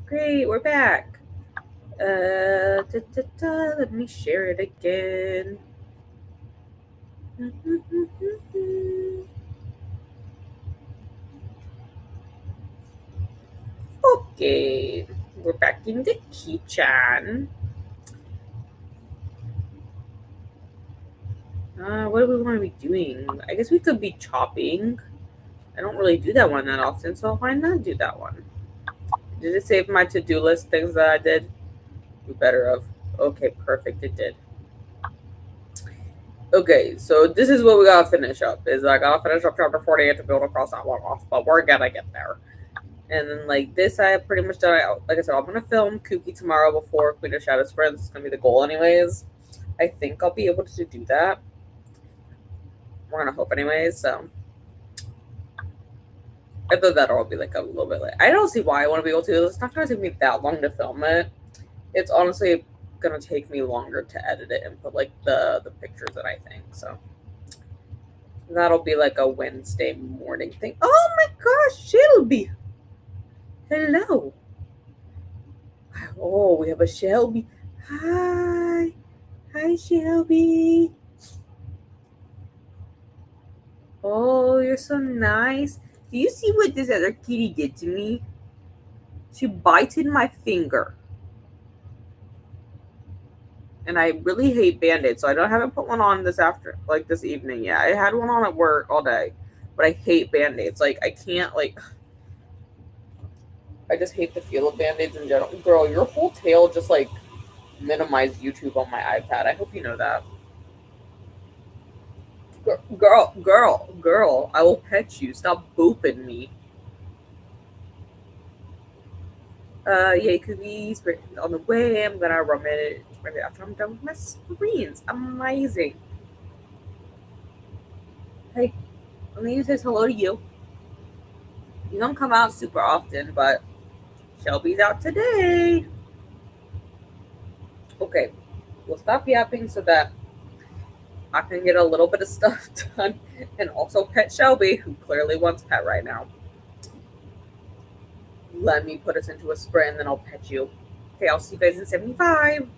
Great, we're back. Let me share it again. Okay, we're back in the kitchen. What do we want to be doing? I guess we could be chopping. I don't really do that one that often, so why not do that one? Did it save my to-do list things that I did? You better have. Okay, perfect, it did. Okay, so this is what we gotta finish up. Is I gotta finish up chapter 48 to build across that one off, but we're gonna get there. And then like this, I have pretty much done. Like I said, I'm gonna film Kooky tomorrow before Queen of Shadow Sprints. It's gonna be the goal, anyways. I think I'll be able to do that. We're gonna hope, anyways. So I thought that'll be like a little bit late. I don't see why I want to be able to. It's not gonna take me that long to film it. It's honestly gonna take me longer to edit it and put like the pictures that I think. So that'll be like a Wednesday morning thing. Oh my gosh, Shelby! Hello. Oh, we have a Shelby. Hi. Hi, Shelby. Oh, you're so nice. Do you see what this other kitty did to me? She bited my finger. And I really hate Band-Aids, so I haven't put one on this evening yet. I had one on at work all day, but I hate Band-Aids. Like, I can't, like, I just hate the feel of Band-Aids in general. Girl, your whole tail just, like, minimized YouTube on my iPad. I hope you know that. Girl, I will pet you. Stop booping me. Yay, cookies on the way. I'm gonna run it maybe after I'm done with my screens. Amazing. Hey, let me say hello to you. You don't come out super often, but Shelby's out today. Okay, we'll stop yapping so that I can get a little bit of stuff done and also pet Shelby, who clearly wants pet right now. Let me put us into a sprint and then I'll pet you. Okay, I'll see you guys in 75.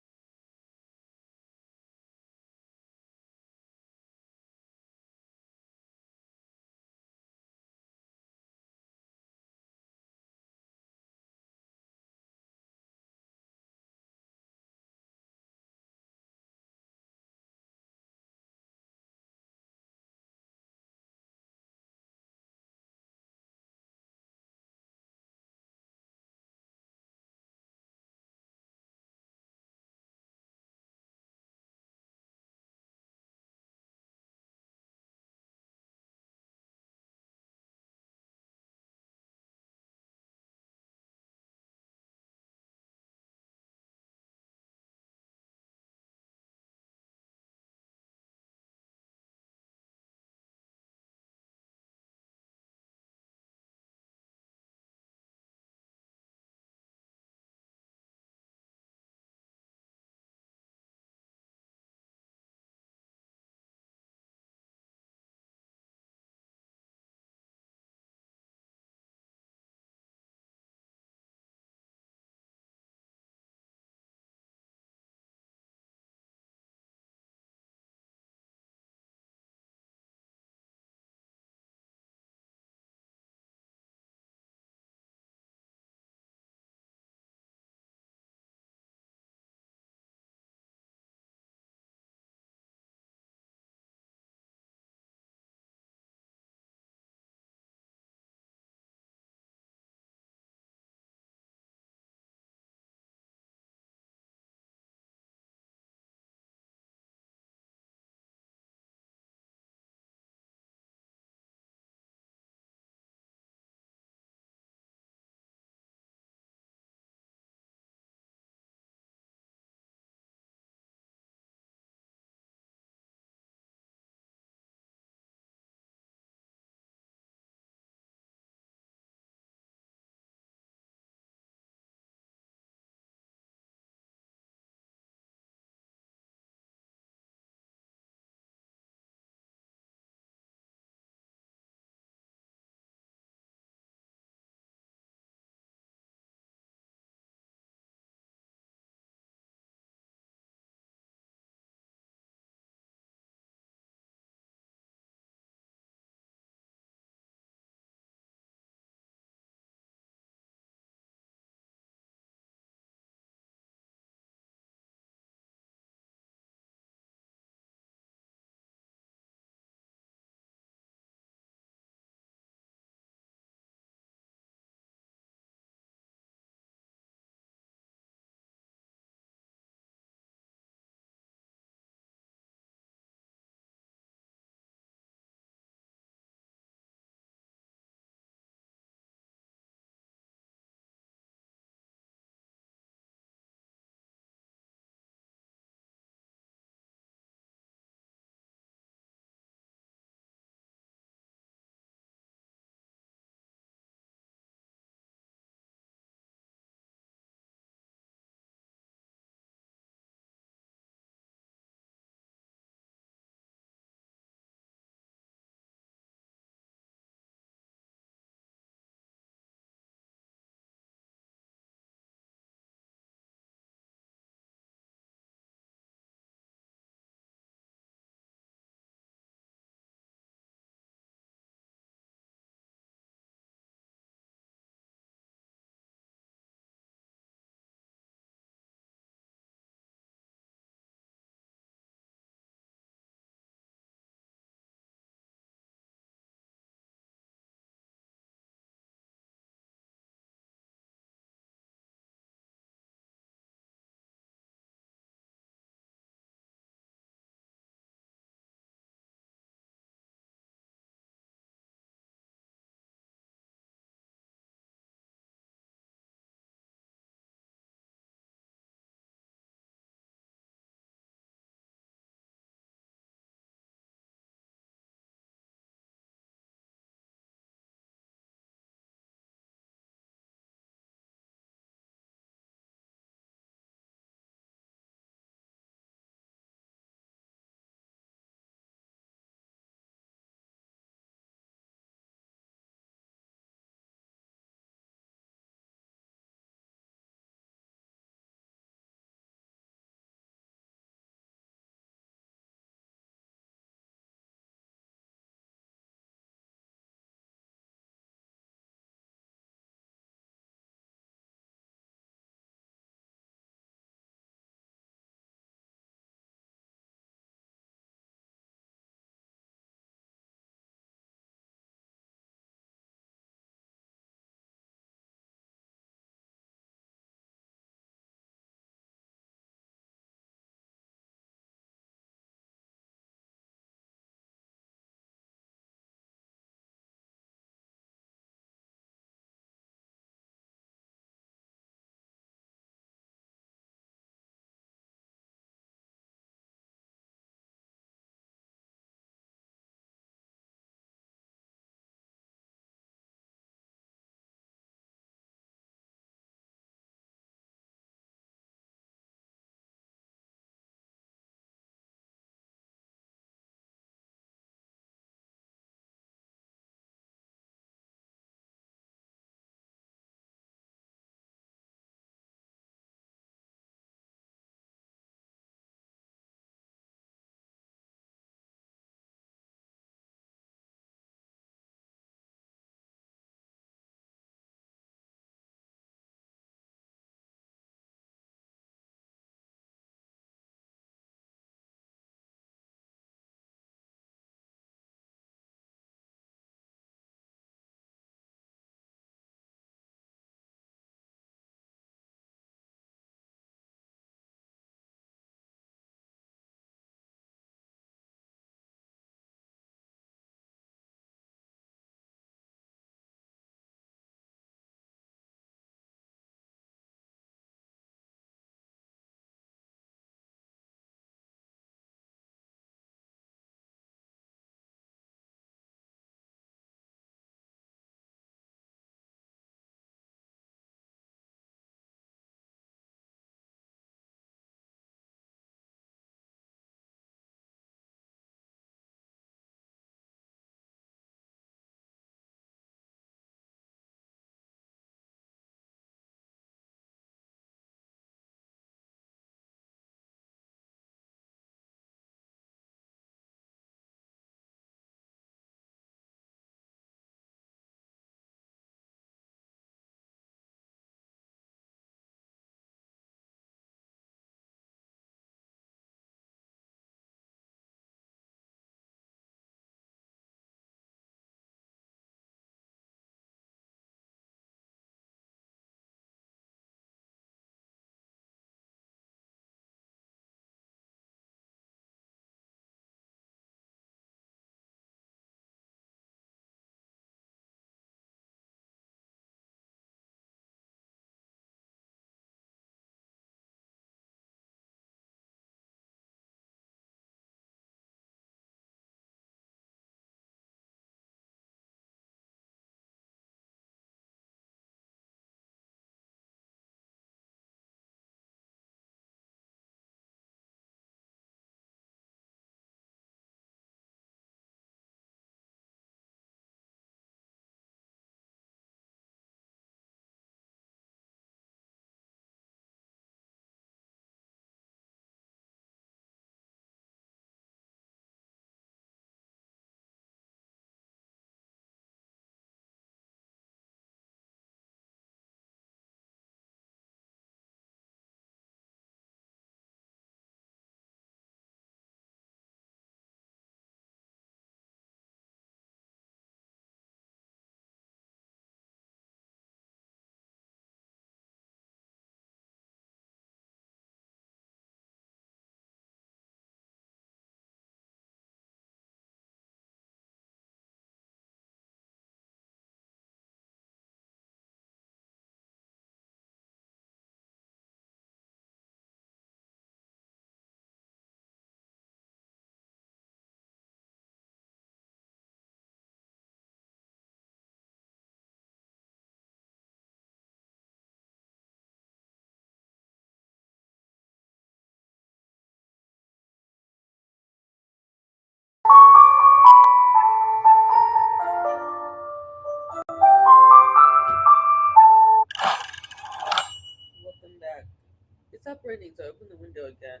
raining, so I open the window again.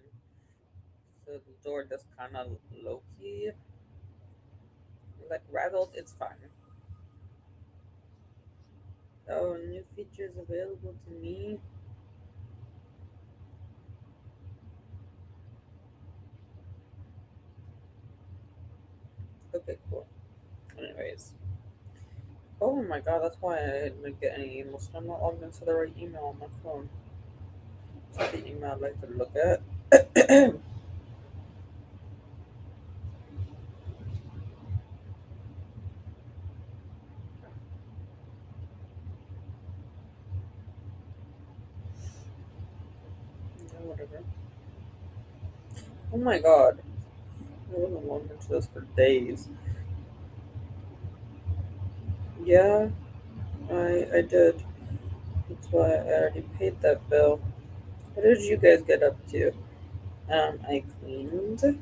So the door just kind of low key, like rattled. It's fine. Oh, new features available to me. Okay, cool. Anyways. Oh my god, that's why I didn't get any emails. I'm not logged into the right email on my phone. It's the email I'd like to look at. Yeah, whatever. Oh my god. I wasn't logged into this for days. Yeah, I did. That's why I already paid that bill. What did you guys get up to? I cleaned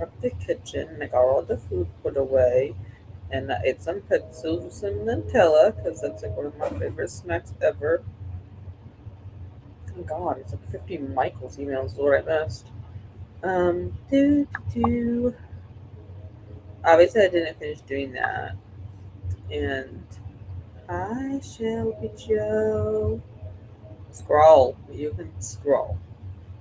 up the kitchen and I got all the food put away. And I ate some pretzels with some Nutella because that's like one of my favorite snacks ever. Oh god, it's like 50 Michael's emails is what I missed. Do. Obviously, I didn't finish doing that. And I shall be Joe. Scroll. You can scroll.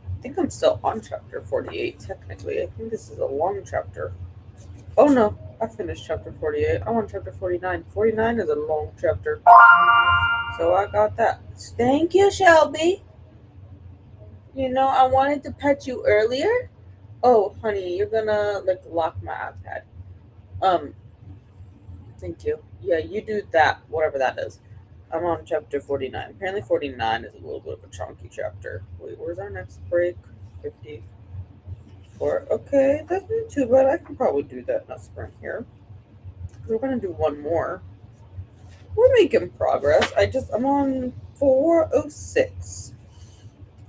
I think I'm still on chapter 48, technically. I think this is a long chapter. Oh no, I finished chapter 48. I'm on chapter 49. 49 is a long chapter. So I got that. Thank you, Shelby. You know, I wanted to pet you earlier. Oh, honey, you're gonna like lock my iPad. Um, Thank you. Yeah, you do that, whatever that is. I'm on chapter 49. Apparently, 49 is a little bit of a chunky chapter. Wait, where's our next break? 54. Okay, that's not too bad. I can probably do that in a sprint here. We're going to do one more. We're making progress. I'm on 406.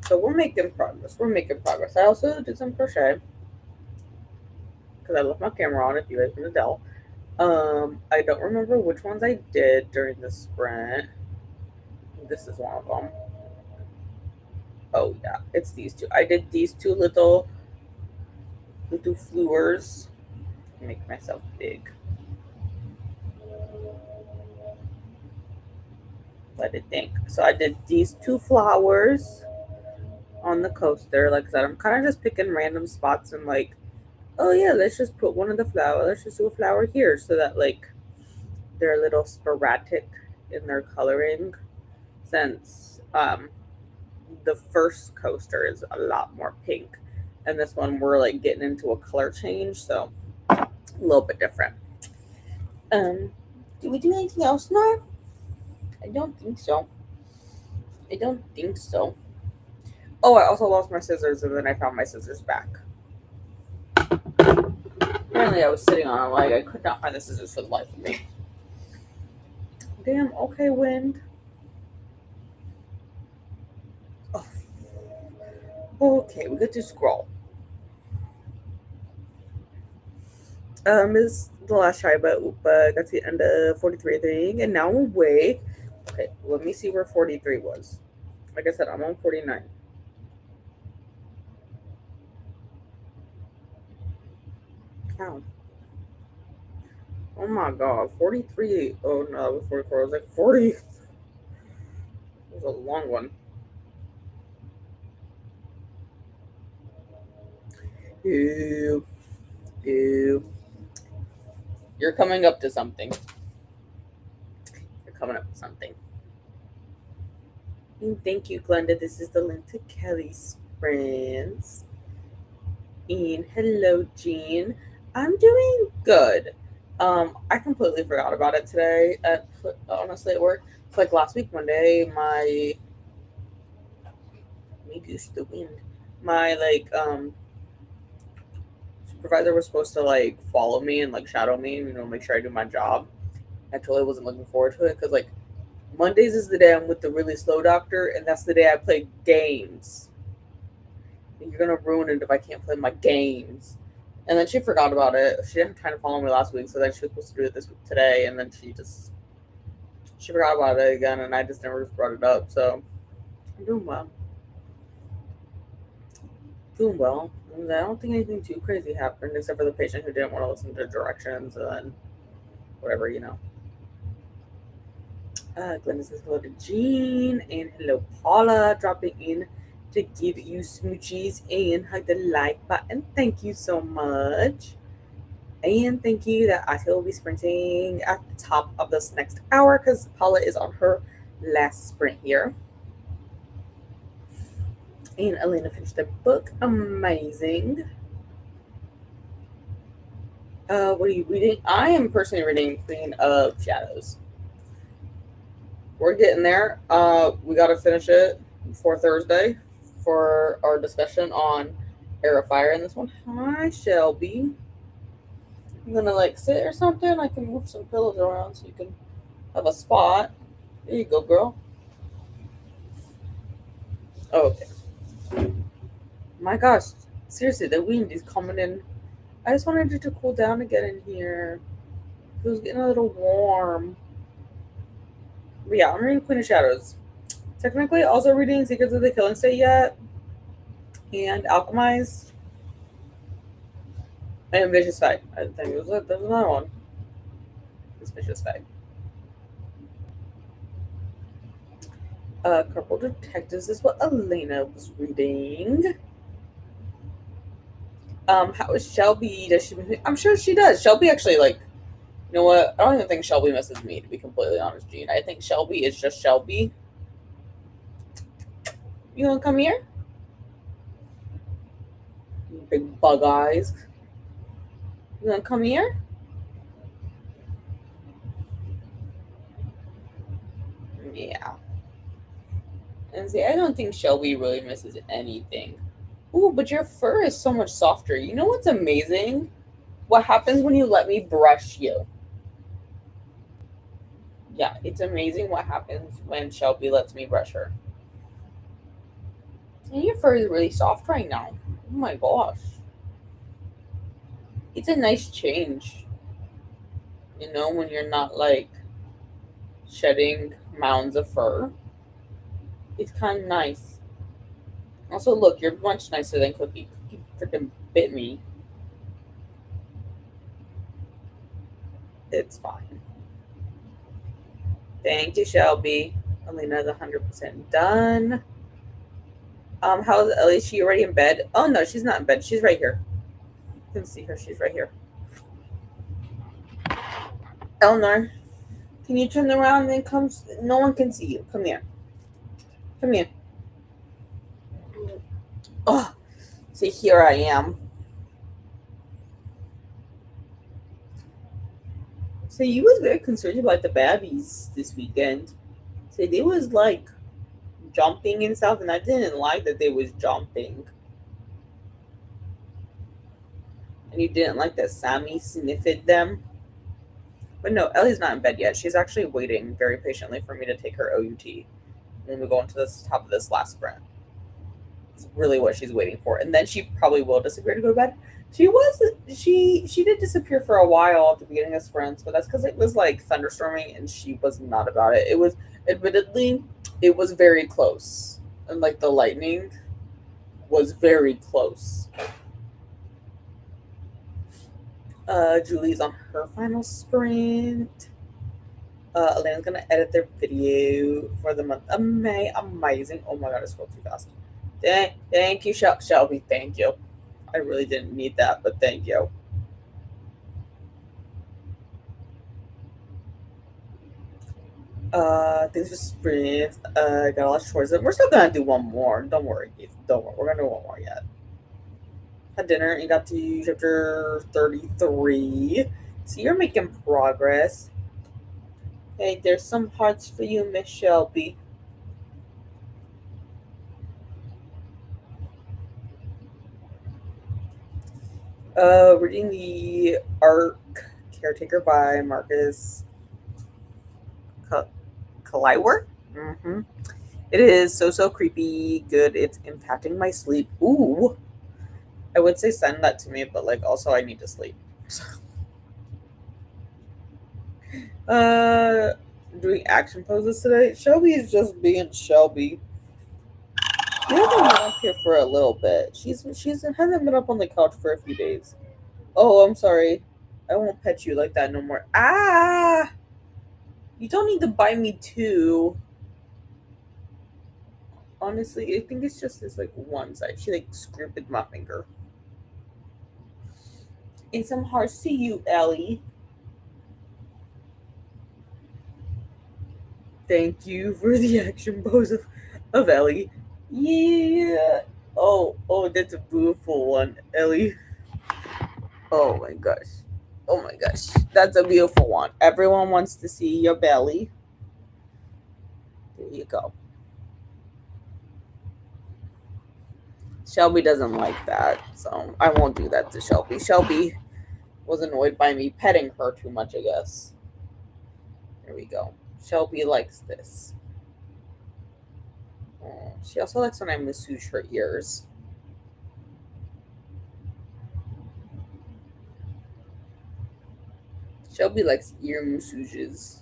So we're making progress. We're making progress. I also did some crochet because I left my camera on, if you guys can tell. I don't remember which ones I did during the sprint. This is one of them. Oh yeah, it's these two. I did these two little flowers. Make myself big. Let it think. So I did these two flowers on the coaster. Like I said, I'm kind of just picking random spots and like, oh yeah, let's just put one of the flowers. Let's just do a flower here, so that like they're a little sporadic in their coloring. Since the first coaster is a lot more pink, and this one we're like getting into a color change, so a little bit different. Um, do we do anything else now? I don't think so. I don't think so. Oh, I also lost my scissors, and then I found my scissors back. Apparently, I was sitting on a leg. I could not find the scissors for the life of me. Damn. Okay, wind. Oh. Okay, we get to scroll. Is the last try, but got to the end of 43 thing, and now I'm awake. Okay, let me see where 43 was. Like I said, I'm on 49. Ow. Oh my god, 43. Oh no, it was 44. I was like 40. It was a long one. Ew. Ew. You're coming up to something. You're coming up to something. And thank you, Glenda. This is the link to Kelly's friends. And hello, Jean. I'm doing good. I completely forgot about it today. Honestly, at work. It's like last week, Monday, my let me goose the wind. My supervisor was supposed to like follow me and like shadow me, make sure I do my job. I totally wasn't looking forward to it because like Mondays is the day I'm with the really slow doctor, and that's the day I play games. And you're gonna ruin it if I can't play my games. And then she forgot about it. She didn't try to follow me last week, so then she was supposed to do it this week today, and then she forgot about it again, and I just never just brought it up. So I'm doing well. Doing well. I don't think anything too crazy happened except for the patient who didn't want to listen to directions and then whatever, you know. Glenda says hello to Jean and hello Paula dropping in to give you smoochies and hug the like button. Thank you so much. And thank you that I will be sprinting at the top of this next hour because Paula is on her last sprint here. And Elena finished the book. Amazing. What are you reading? I am personally reading Queen of Shadows. We're getting there. We got to finish it before Thursday for our discussion on Heir of Fire in this one. Hi, Shelby. I'm gonna like sit or something. I can move some pillows around so you can have a spot. There you go, girl. Oh, okay. My gosh, seriously, the wind is coming in. I just wanted it to cool down again in here. It was getting a little warm. But yeah, I'm reading Queen of Shadows. Technically, also reading Secrets of the Killing State yet, and Alchemized, and Vicious Fae. I think there's another one. It's Vicious Fae. Couple Detectives is what Elena was reading. How is Shelby? Does she? I'm sure she does. Shelby actually like. You know what? I don't even think Shelby misses me, to be completely honest, Jean. I think Shelby is just Shelby. You wanna come here? Big bug eyes. You wanna come here? Yeah. And see, I don't think Shelby really misses anything. Ooh, but your fur is so much softer. You know what's amazing? What happens when you let me brush you? Yeah, it's amazing what happens when Shelby lets me brush her. And your fur is really soft right now. Oh my gosh. It's a nice change. You know, when you're not like shedding mounds of fur. It's kind of nice. Also, look, you're much nicer than Cookie. Cookie freaking bit me. It's fine. Thank you, Shelby. Elena's 100% done. How is Ellie? Is she already in bed? Oh no, she's not in bed. She's right here. You can see her. She's right here. Eleanor, can you turn around and come? No one can see you. Come here. Come here. Oh, see, here I am. So you was very concerned about the babies this weekend. So they was like jumping and stuff, and I didn't like that they was jumping. And you didn't like that Sammy sniffed them. But no, Ellie's not in bed yet. She's actually waiting very patiently for me to take her OUT when we go into the top of this last sprint. It's really what she's waiting for. And then she probably will disappear to go to bed. She did disappear for a while at the beginning of sprints, but that's because it was like thunderstorming and she was not about it. It was admittedly it was very close. And like the lightning was very close. Julie's on her final sprint. Elena's gonna edit their video for the month of May. Amazing. Oh my god, I scrolled too fast. Thank you, Shelby. Thank you. I really didn't need that, but thank you. Things for sprints. Got a lot of chores. We're still gonna do one more. Don't worry, Keith. Don't worry. We're gonna do one more yet. Had dinner and got to chapter 33. So you're making progress. Hey, there's some hearts for you, Miss Shelby. Reading the Ark Caretaker by Marcus Kaliwer. Mm-hmm. It is so creepy. Good. It's impacting my sleep. Ooh. I would say send that to me, but like also I need to sleep. Doing action poses today. Shelby is just being Shelby. hasn't been up here for a little bit. She hasn't been up on the couch for a few days. Oh, I'm sorry. I won't pet you like that no more. Ah! You don't need to bite me too. Honestly, I think it's just this like one side. She like scraped my finger. And some hearts to you, Ellie. Thank you for the action pose of Ellie. Yeah. Oh, that's a beautiful one, Ellie. Oh my gosh. Oh my gosh. That's a beautiful one. Everyone wants to see your belly. There you go. Shelby doesn't like that, so I won't do that to Shelby. Shelby was annoyed by me petting her too much, I guess. There we go. Shelby likes this. Oh, she also likes when I massage her ears. Shelby likes ear massages.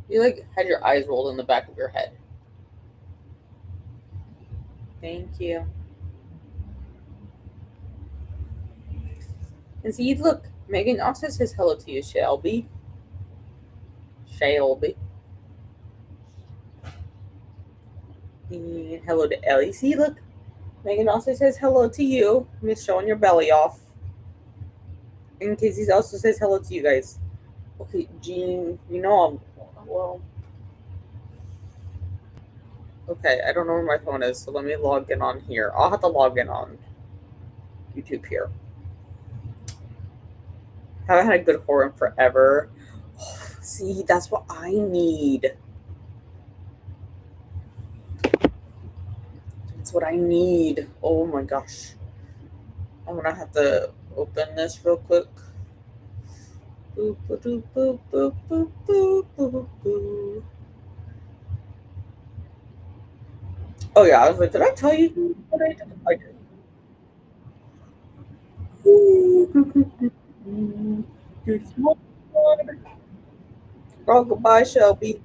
You like had your eyes rolled in the back of your head. Thank you. And see, look, Megan also says hello to you, Shelby. Shelby. And hello to Ellie. See, look, Megan also says hello to you. Miss showing your belly off. And Casey also says hello to you guys. Okay, Jean, you know I'm well. Okay, I don't know where my phone is, so let me log in on here. I'll have to log in on YouTube here. Haven't had a good horror in forever. See, that's what I need. That's what I need. Oh my gosh. I'm gonna have to open this real quick. Boop, boop, boop, boop, boop, boop, boop, boop. Oh yeah, I was like, did I tell you what I did? I did. Good morning. Oh, goodbye, Shelby.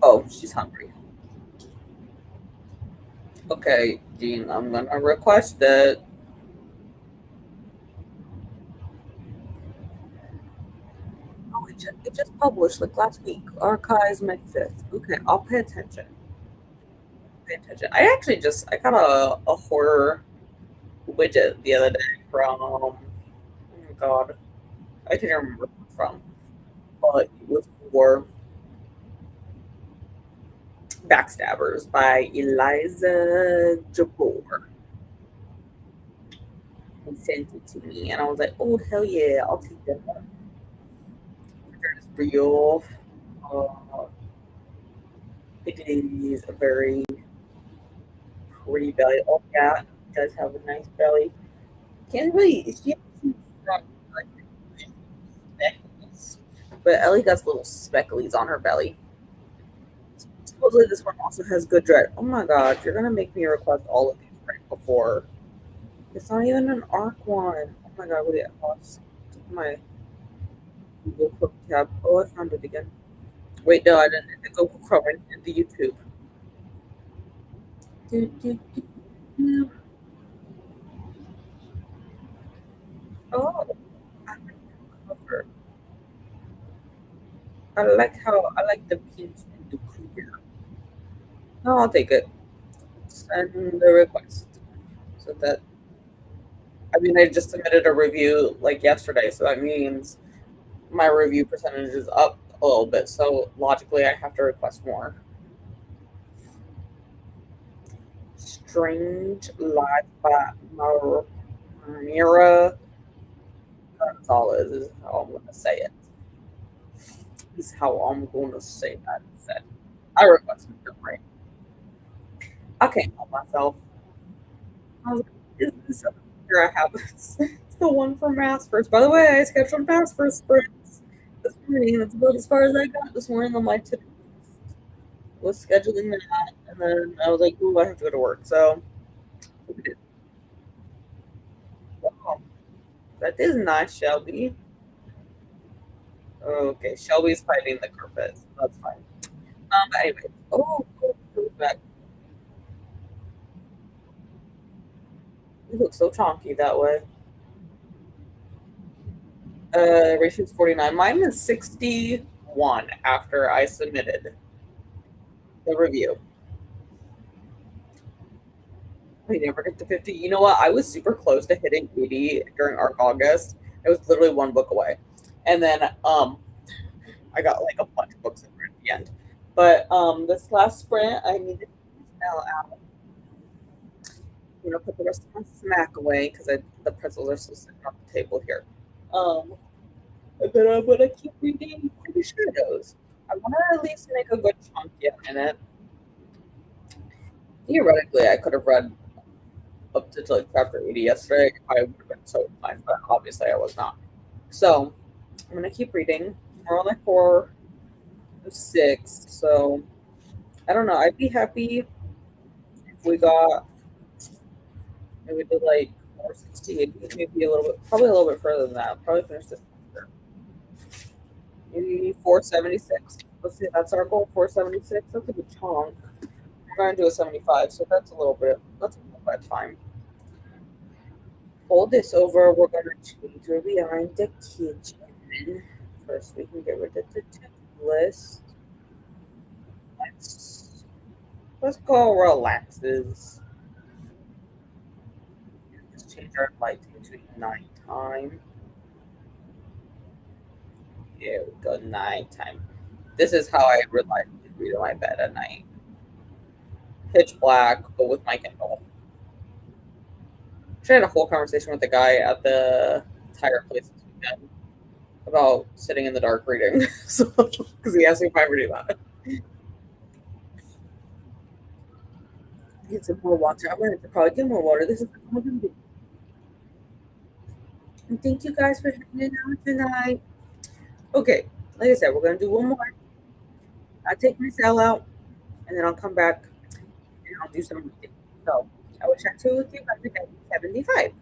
Oh, she's hungry. Okay, Dean, I'm gonna request it. Oh, it just published like last week. Archives May 5th. Okay, I'll pay attention. Pay attention. I got a horror widget the other day from, oh my god, I didn't remember who it's from, but it was for Backstabbers by Eliza Jabor. He sent it to me, and I was like, oh, hell yeah, I'll take that. It's real. Uh, it is a very pretty belly. Oh, yeah, it does have a nice belly. Can't really, she has some strong, like, speckles. But Ellie got little specklies on her belly. Supposedly, this one also has good dread. Oh my god, you're gonna make me request all of these right before. It's not even an ARC one. Oh my god, wait, I lost my Google Chrome tab. Oh, I found it again. Wait, no, I didn't. The Google Chrome, I did the YouTube. Do, do, do, do. Oh, I like the cover. I like the pink and the clear. No, I'll take it. Send the request. So that, I mean, I just submitted a review like yesterday, so that means my review percentage is up a little bit. So logically, I have to request more. Strange Life by Mira Gonzalez is how I'm going to say it. Is how I'm going to say that. Instead. I requested it right. I can't help myself. I was like, is this a picture I have? It's the one from Mass First. By the way, I scheduled Mass First sprints this morning. That's about as far as I got this morning on my to was scheduling that, and then I was like, "Ooh, I have to go to work." So, wow. That is not Shelby. Okay, Shelby's fighting the carpet. So that's fine. But anyway. Oh, back. You look so chonky that way. Ratio's 49. Mine is 61 after I submitted the review. We never get to 50. You know what? I was super close to hitting 80 during ARC August. It was literally one book away. And then I got like a bunch of books in there at the end. But this last sprint, I needed to sell out, put the rest of my snack away because the pretzels are still sitting on the table here. Um, but I'm gonna keep reading the shadows. I want to at least make a good chunk yet in it. Theoretically, I could have read up to like chapter 80 yesterday. I would have been so inclined, but obviously I was not. So I'm gonna keep reading. We're on like 4 or 6, so I don't know. I'd be happy if we got maybe to like 460, maybe a little bit, probably a little bit further than that. Probably finish this chapter. Maybe 476. Let's see, that's our goal. 476. That's a good chunk. We're gonna do a 75, so that's a little bit. That's a little bit of time. Fold this over. We're gonna change where we are in the kitchen. First, we can get rid of the to-do list. Let's go relaxes. Let's change our lighting to nighttime. Here we go, nighttime. This is how I reliably read in my bed at night. Pitch black, but with my Kindle. I had a whole conversation with the guy at the tire place this weekend about sitting in the dark reading. So, because he asked me if I ever do that. Get some more water. I'm gonna probably get more water. This is what I'm gonna do. And thank you guys for hanging out tonight. Okay, like I said, we're gonna do one more. I'll take my cell out, and then I'll come back and I'll do some reading. So I will chat to you with you guys again 75.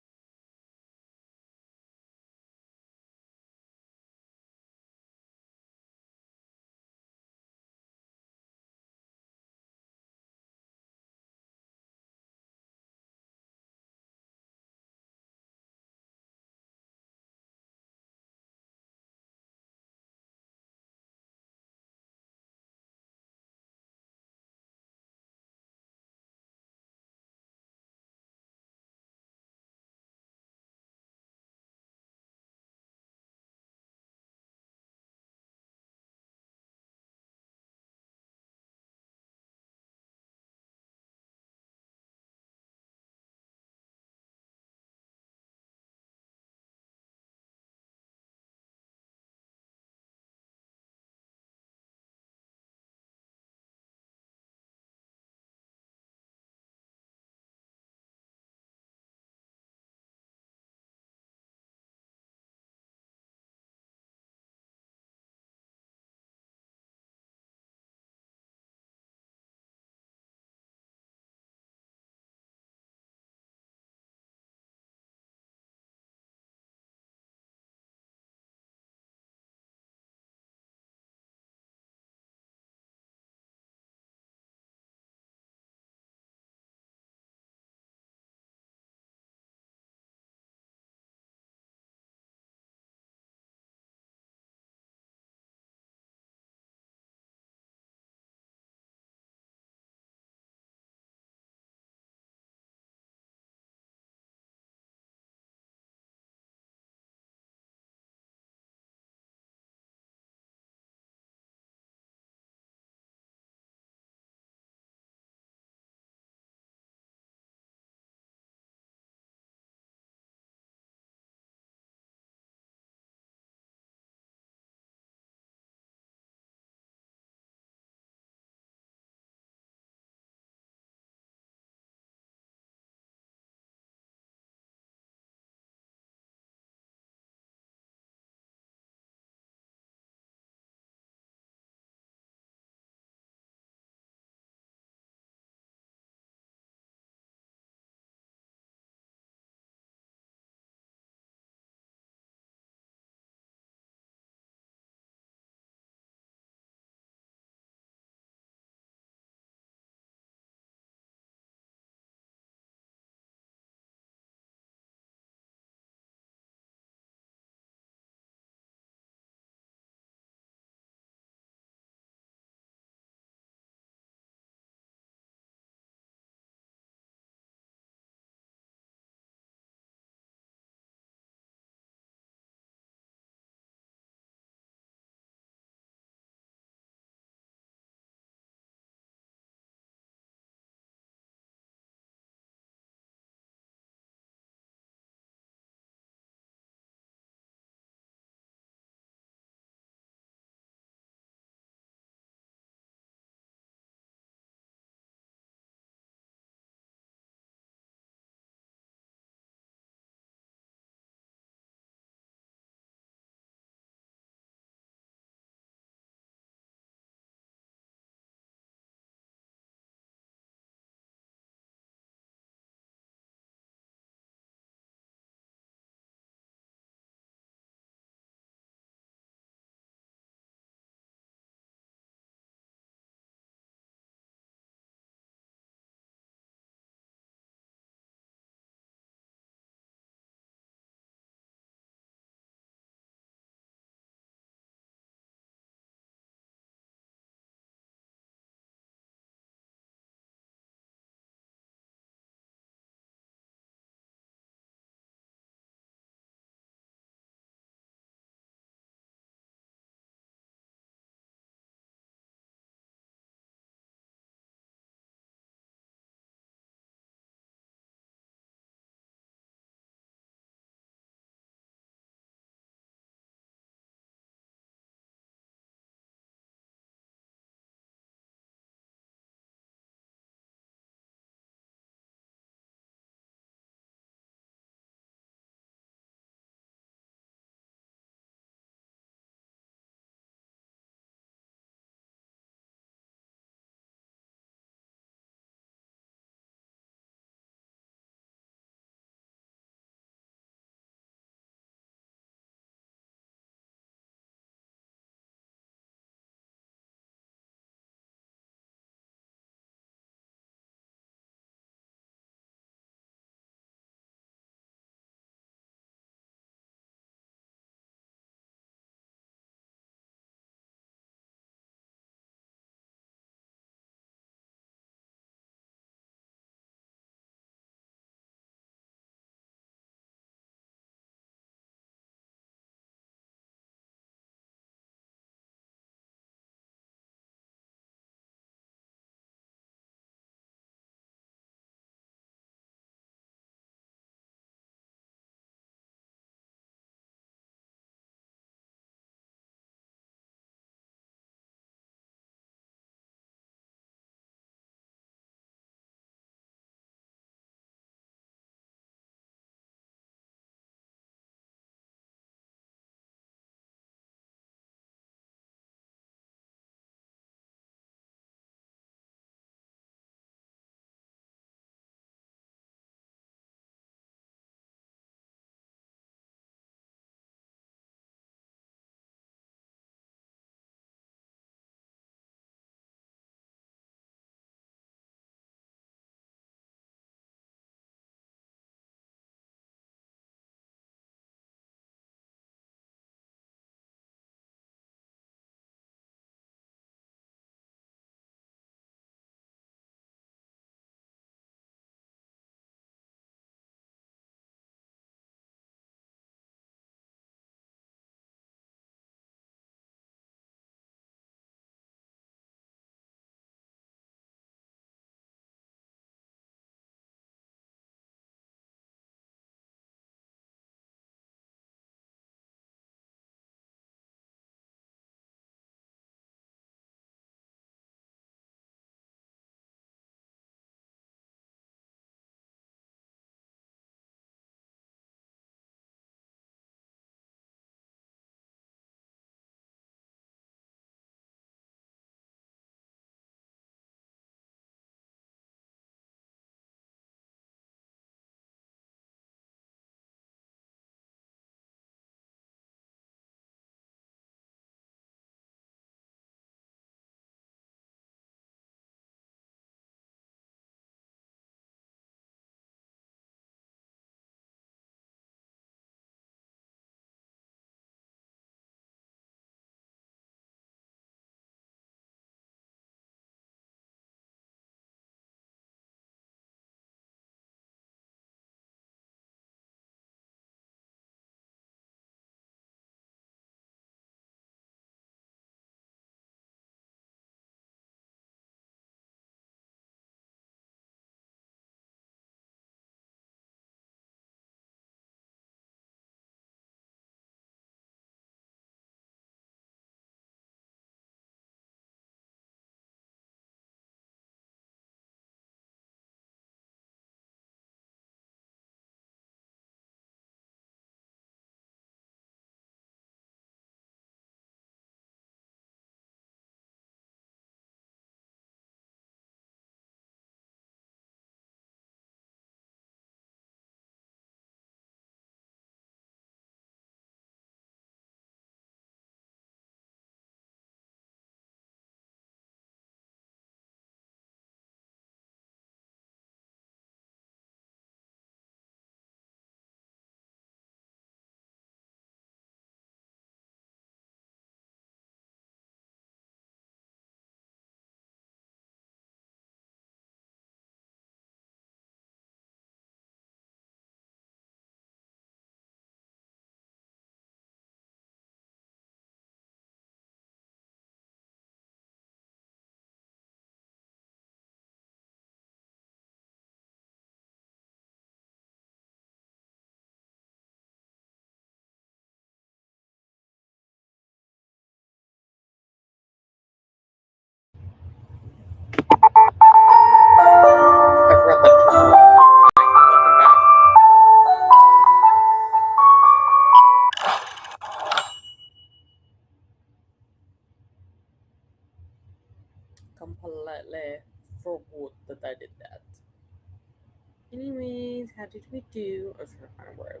did we do? I was trying to find where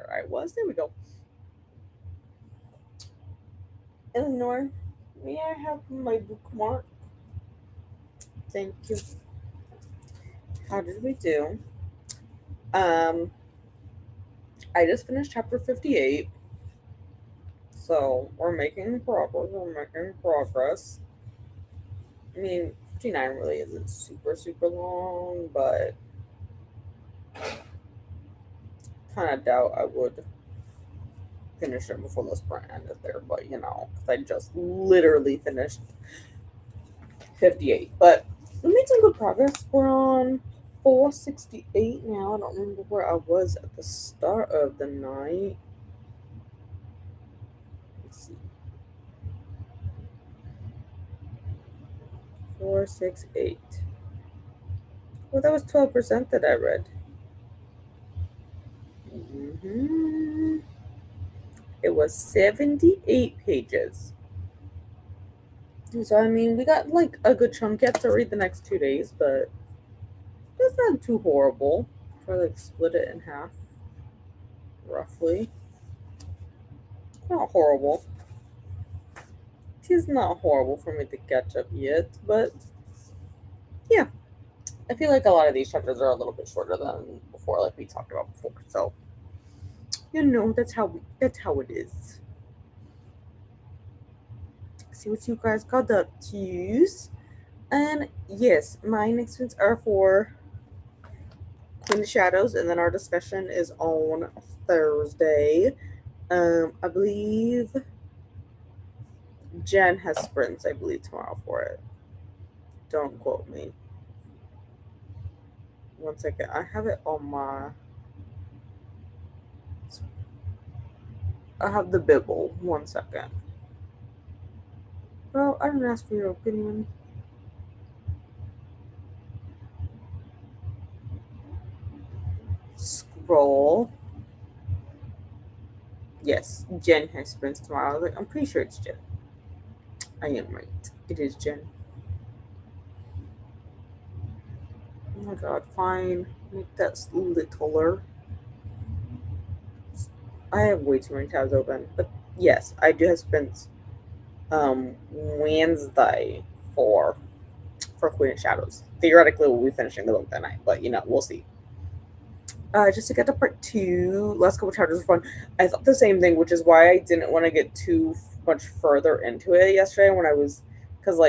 I was. There we go. Eleanor, may I have my bookmark? Thank you. How did we do? Um, I just finished chapter 58. So we're making progress. I mean, 59 really isn't super, super long, but kind of doubt I would finish it before the sprint ended there. But, because I just literally finished 58. But we made some good progress. We're on 468 now. I don't remember where I was at the start of the night. Let's see. 468. Well, that was 12% that I read. It was 78 pages. So, I mean, we got like a good chunk yet to read the next 2 days, but that's not too horrible. Try to split it in half, roughly. Not horrible. It is not horrible for me to catch up yet, but yeah. I feel like a lot of these chapters are a little bit shorter than before, like we talked about before. So, that's how it is. See what you guys got up to. And yes, my next ones are for Queen of Shadows, and then our discussion is on Thursday. I believe Jen has sprints, I believe, tomorrow for it. Don't quote me. One second. I have it on my... I have the Bible. One second. Well, I didn't ask for your opinion. Scroll. Yes, Jen has sprints tomorrow. I was like, I'm pretty sure it's Jen. I am right. It is Jen. Oh my god, fine. Make that littler. I have way too many tabs open. But yes, I do have sprints Wednesday for Queen of Shadows. Theoretically, we'll be finishing the book that night, but we'll see. Just to get to part 2, last couple chapters were fun. I thought the same thing, which is why I didn't want to get too much further into it yesterday when I was, because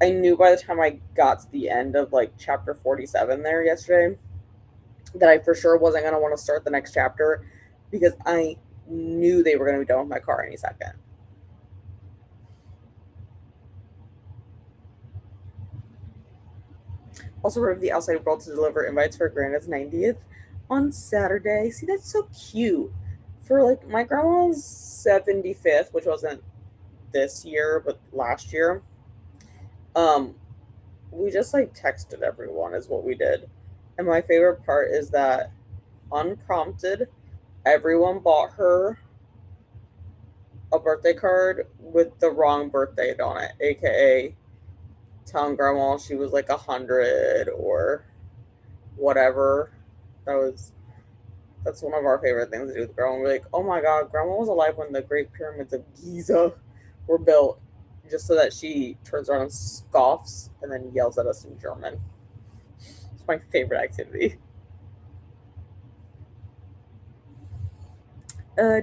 I knew by the time I got to the end of chapter 47 there yesterday that I for sure wasn't going to want to start the next chapter because I knew they were going to be done with my car any second. Also, for the outside world to deliver invites for Grandma's 90th on Saturday. See, that's so cute. For my grandma's 75th, which wasn't this year but last year, we just texted everyone is what we did. And my favorite part is that unprompted, everyone bought her a birthday card with the wrong birthday date on it, aka telling grandma she was 100 or whatever. That's one of our favorite things to do with grandma. We're like, oh my god, grandma was alive when the Great Pyramids of Giza were built, just so that she turns around and scoffs and then yells at us in German. It's my favorite activity.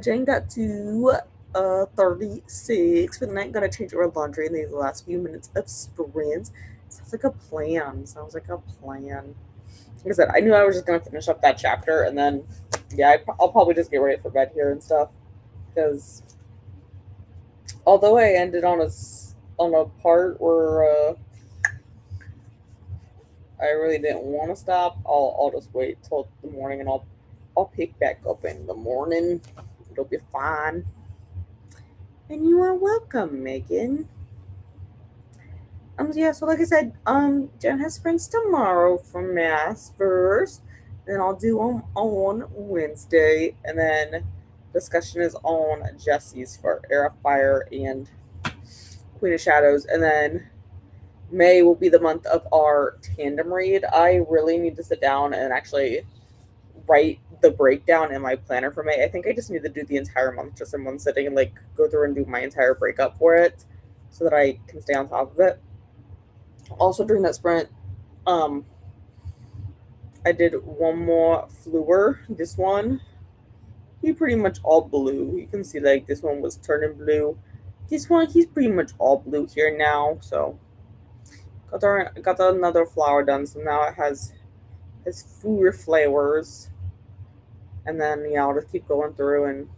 Jane got to 36 for the night. Gotta change her laundry in these last few minutes of sprints. Sounds like a plan. Like I said, I knew I was just gonna finish up that chapter, and then I'll probably just get ready for bed here and stuff. Because although I ended on a part where I really didn't want to stop, I'll just wait till the morning, and I'll pick back up in the morning. It'll be fine. And you are welcome, Megan. So like I said, Jen has sprints tomorrow for mass first, then I'll do them on Wednesday, and then discussion is on Jesse's for Heir of Fire and Queen of Shadows, and then May will be the month of our tandem read. I really need to sit down and actually write the breakdown in my planner for May. I think I just need to do the entire month just in one sitting and like go through and do my entire breakup for it so that I can stay on top of it. Also during that sprint, um, I did one more Fluor. This one, he pretty much all blue. You can see like this one was turning blue. This one, he's pretty much all blue here now. So got another flower done. So now it has Fluor flowers. And then yeah, I'll just keep going through and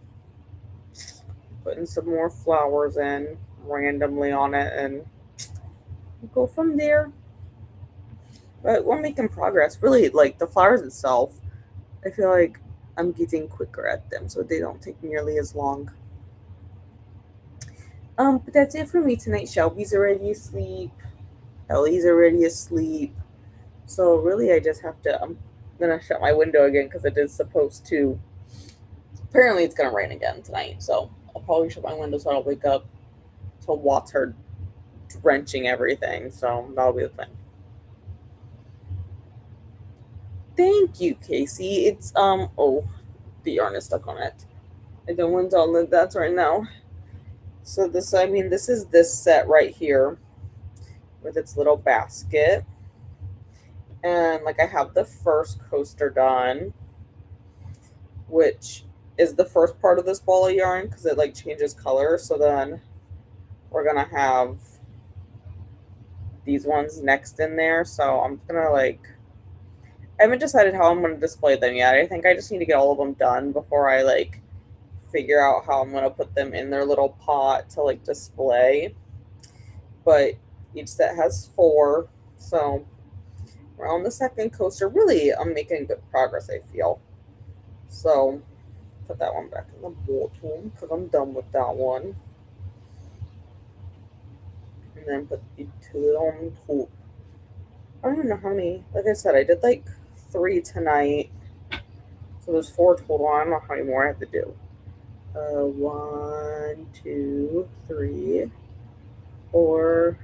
putting some more flowers in randomly on it and go from there. But we're making progress. Really, like the flowers itself, I feel like I'm getting quicker at them, so they don't take nearly as long. But that's it for me tonight. Shelby's already asleep. Ellie's already asleep. So really, I just have to. I'm gonna shut my window again because it is supposed to. Apparently, it's gonna rain again tonight, so I'll probably shut my window so I don't wake up to water drenching everything. So that'll be the thing. Thank you, Casey. It's oh, the yarn is stuck on it. I don't want to download that right now. So this is this set right here with its little basket. And like I have the first coaster done, which is the first part of this ball of yarn because it like changes color. So then we're gonna have these ones next in there. So I'm gonna like, I haven't decided how I'm gonna display them yet. I think I just need to get all of them done before I like figure out how I'm gonna put them in their little pot to like display. But each set has 4, so we're on the second coaster. Really, I'm making good progress, I feel. So put that one back in the bottom because I'm done with that one. And then put the 2 on top. I don't even know how many. Like I said, I did like 3 tonight. So there's 4 total. I don't know how many more I have to do. 1, 2, 3, 4,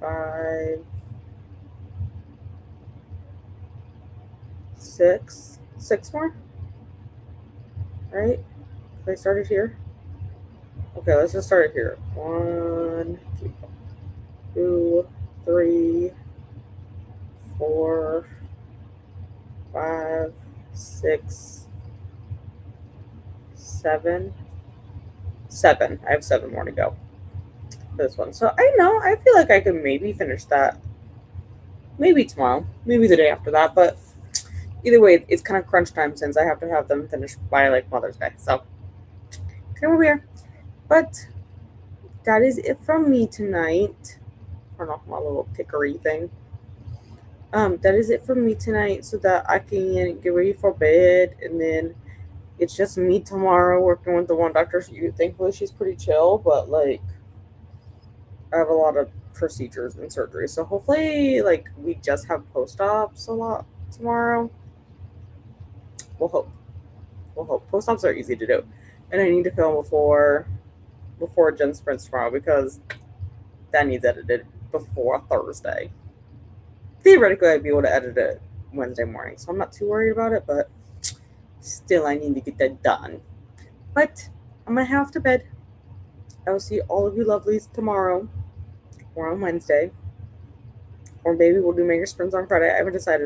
5, 6. 6 more? Right? I started here. Okay, let's just start it here. 1, 2, 3, 4, 5, 6, 7. 7. I have 7 more to go for this one. So I feel like I could maybe finish that. Maybe tomorrow. Maybe the day after that. But either way, it's kind of crunch time since I have to have them finished by like Mother's Day. So here we are. But that is it from me tonight. Turn off my little pickery thing. That is it from me tonight so that I can get ready for bed, and then it's just me tomorrow working with the one doctor. Thankfully she's pretty chill, but like I have a lot of procedures and surgery, so hopefully like we just have post-ops a lot tomorrow. We'll hope. Post-ops are easy to do, and I need to film before Jen sprints tomorrow because that needs edited before Thursday. Theoretically, I'd be able to edit it Wednesday morning, so I'm not too worried about it, but still, I need to get that done. But I'm going to head off to bed. I will see all of you lovelies tomorrow or on Wednesday. Or maybe we'll do Maker Sprints on Friday. I haven't decided.